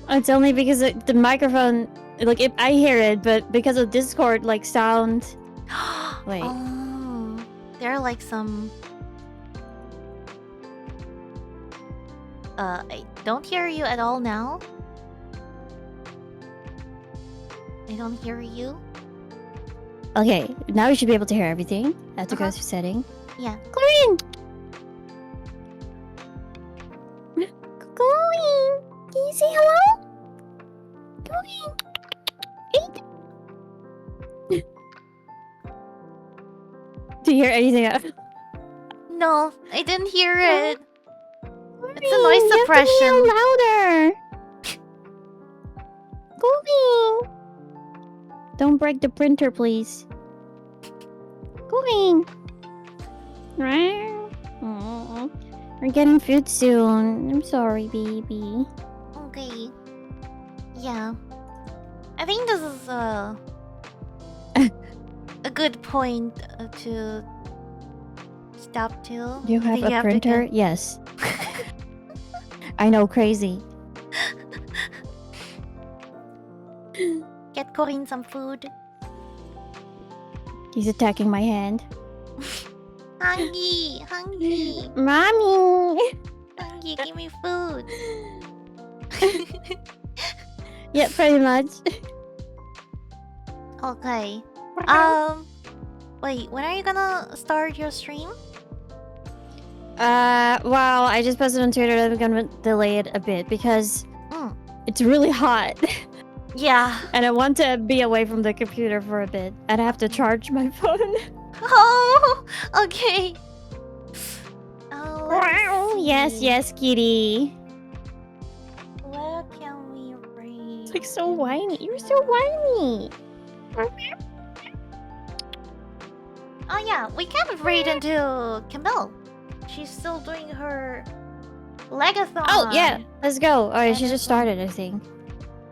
It's only because the microphone, like, if I hear it, but because of Discord, like, sound. Wait. Oh, there are like some. I don't hear you at all now. I don't hear you. Okay, now we should be able to hear everything. I have to go to setting. Yeah. Corinne! Corinne! Can you say hello? Corinne! Hey! Do you hear anything else? No, I didn't hear it. Corinne, It's a noise suppression. You have to be louder. Corinne! Don't break the printer, please. Corinne! Aww. We're getting food soon. I'm sorry, baby. Okay. Yeah. I think this is a good point to stop to. You have a printer? Yes. I know, crazy. Get Corinne some food. He's attacking my hand. Hungry, hungry. Mommy! Hungry, give me food. Yeah, pretty much. Okay. Wait, when are you gonna start your stream? Well, I just posted on Twitter that I'm gonna delay it a bit because it's really hot. Yeah. And I want to be away from the computer for a bit. And I have to charge my phone. Oh, okay. Yes, yes, kitty. Where can we read? It's like so whiny. You're so whiny. Oh yeah, we can read into Camille. She's still doing her Legathon. Oh yeah, let's go. Alright, she just started, I think.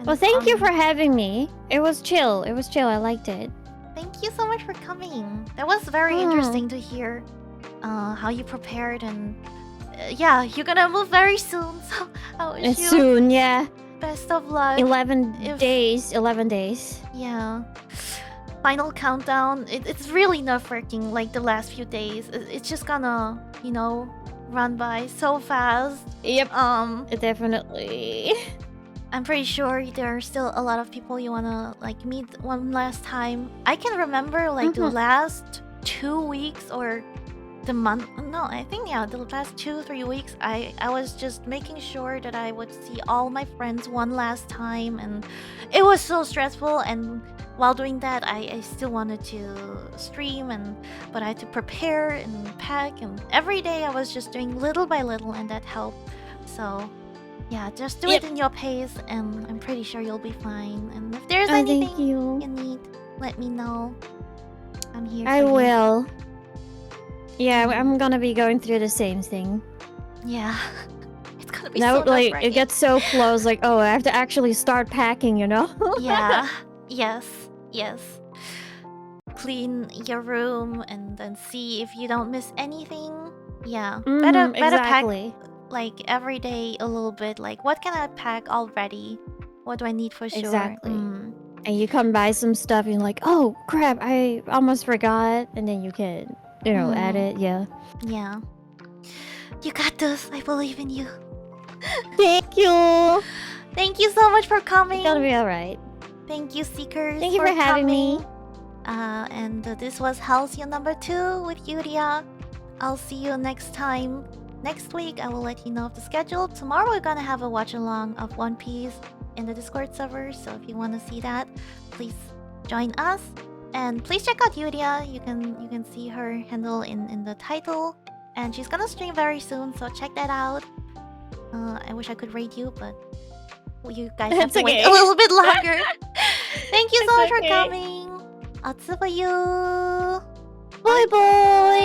Well, thank you for having me. It was chill. It was chill. I liked it. Thank you so much for coming. That was very interesting to hear how you prepared and yeah, you're gonna move very soon. So I wish you soon, yeah. Best of luck. 11 days. 11 days. Yeah. Final countdown. It's really nerve-wracking. Like the last few days, it's just gonna, you know, run by so fast. Yep. Definitely. I'm pretty sure there are still a lot of people you wanna like meet one last time. I can remember like the last 2 weeks or the month. No, I think yeah, the past 2-3 weeks. I was just making sure that I would see all my friends one last time, and it was so stressful. And while doing that, I still wanted to stream, but I had to prepare and pack, and every day I was just doing little by little, and that helped. So. Yeah, just do it in your pace, and I'm pretty sure you'll be fine. And if there's anything you need, let me know. I'm here. I will. Yeah, I'm gonna be going through the same thing. Yeah, it's gonna be now, so like it gets so close. Like, oh, I have to actually start packing. You know? Yeah. Yes. Yes. Clean your room and then see if you don't miss anything. Yeah. Better exactly. pack. Like every day a little bit, like what can I pack already, what do I need for sure. Exactly. And you come buy some stuff and you're like, oh crap, I almost forgot, and then you can, you know, add it. Yeah You got this. I believe in you. Thank you. Thank you so much for coming. It's gonna be all right. Thank you, Seekers. Thank you for having me. And this was Halcyon number 2 with Yuria. I'll see you next time. Next week, I will let you know of the schedule. Tomorrow, we're gonna have a watch along of One Piece in the Discord server. So if you want to see that, please join us. And please check out Yuria. You can see her handle in the title. And she's gonna stream very soon, so check that out. I wish I could rate you, but you guys have to wait a little bit longer. Thank you so much for coming. Atsubayu. Bye bye.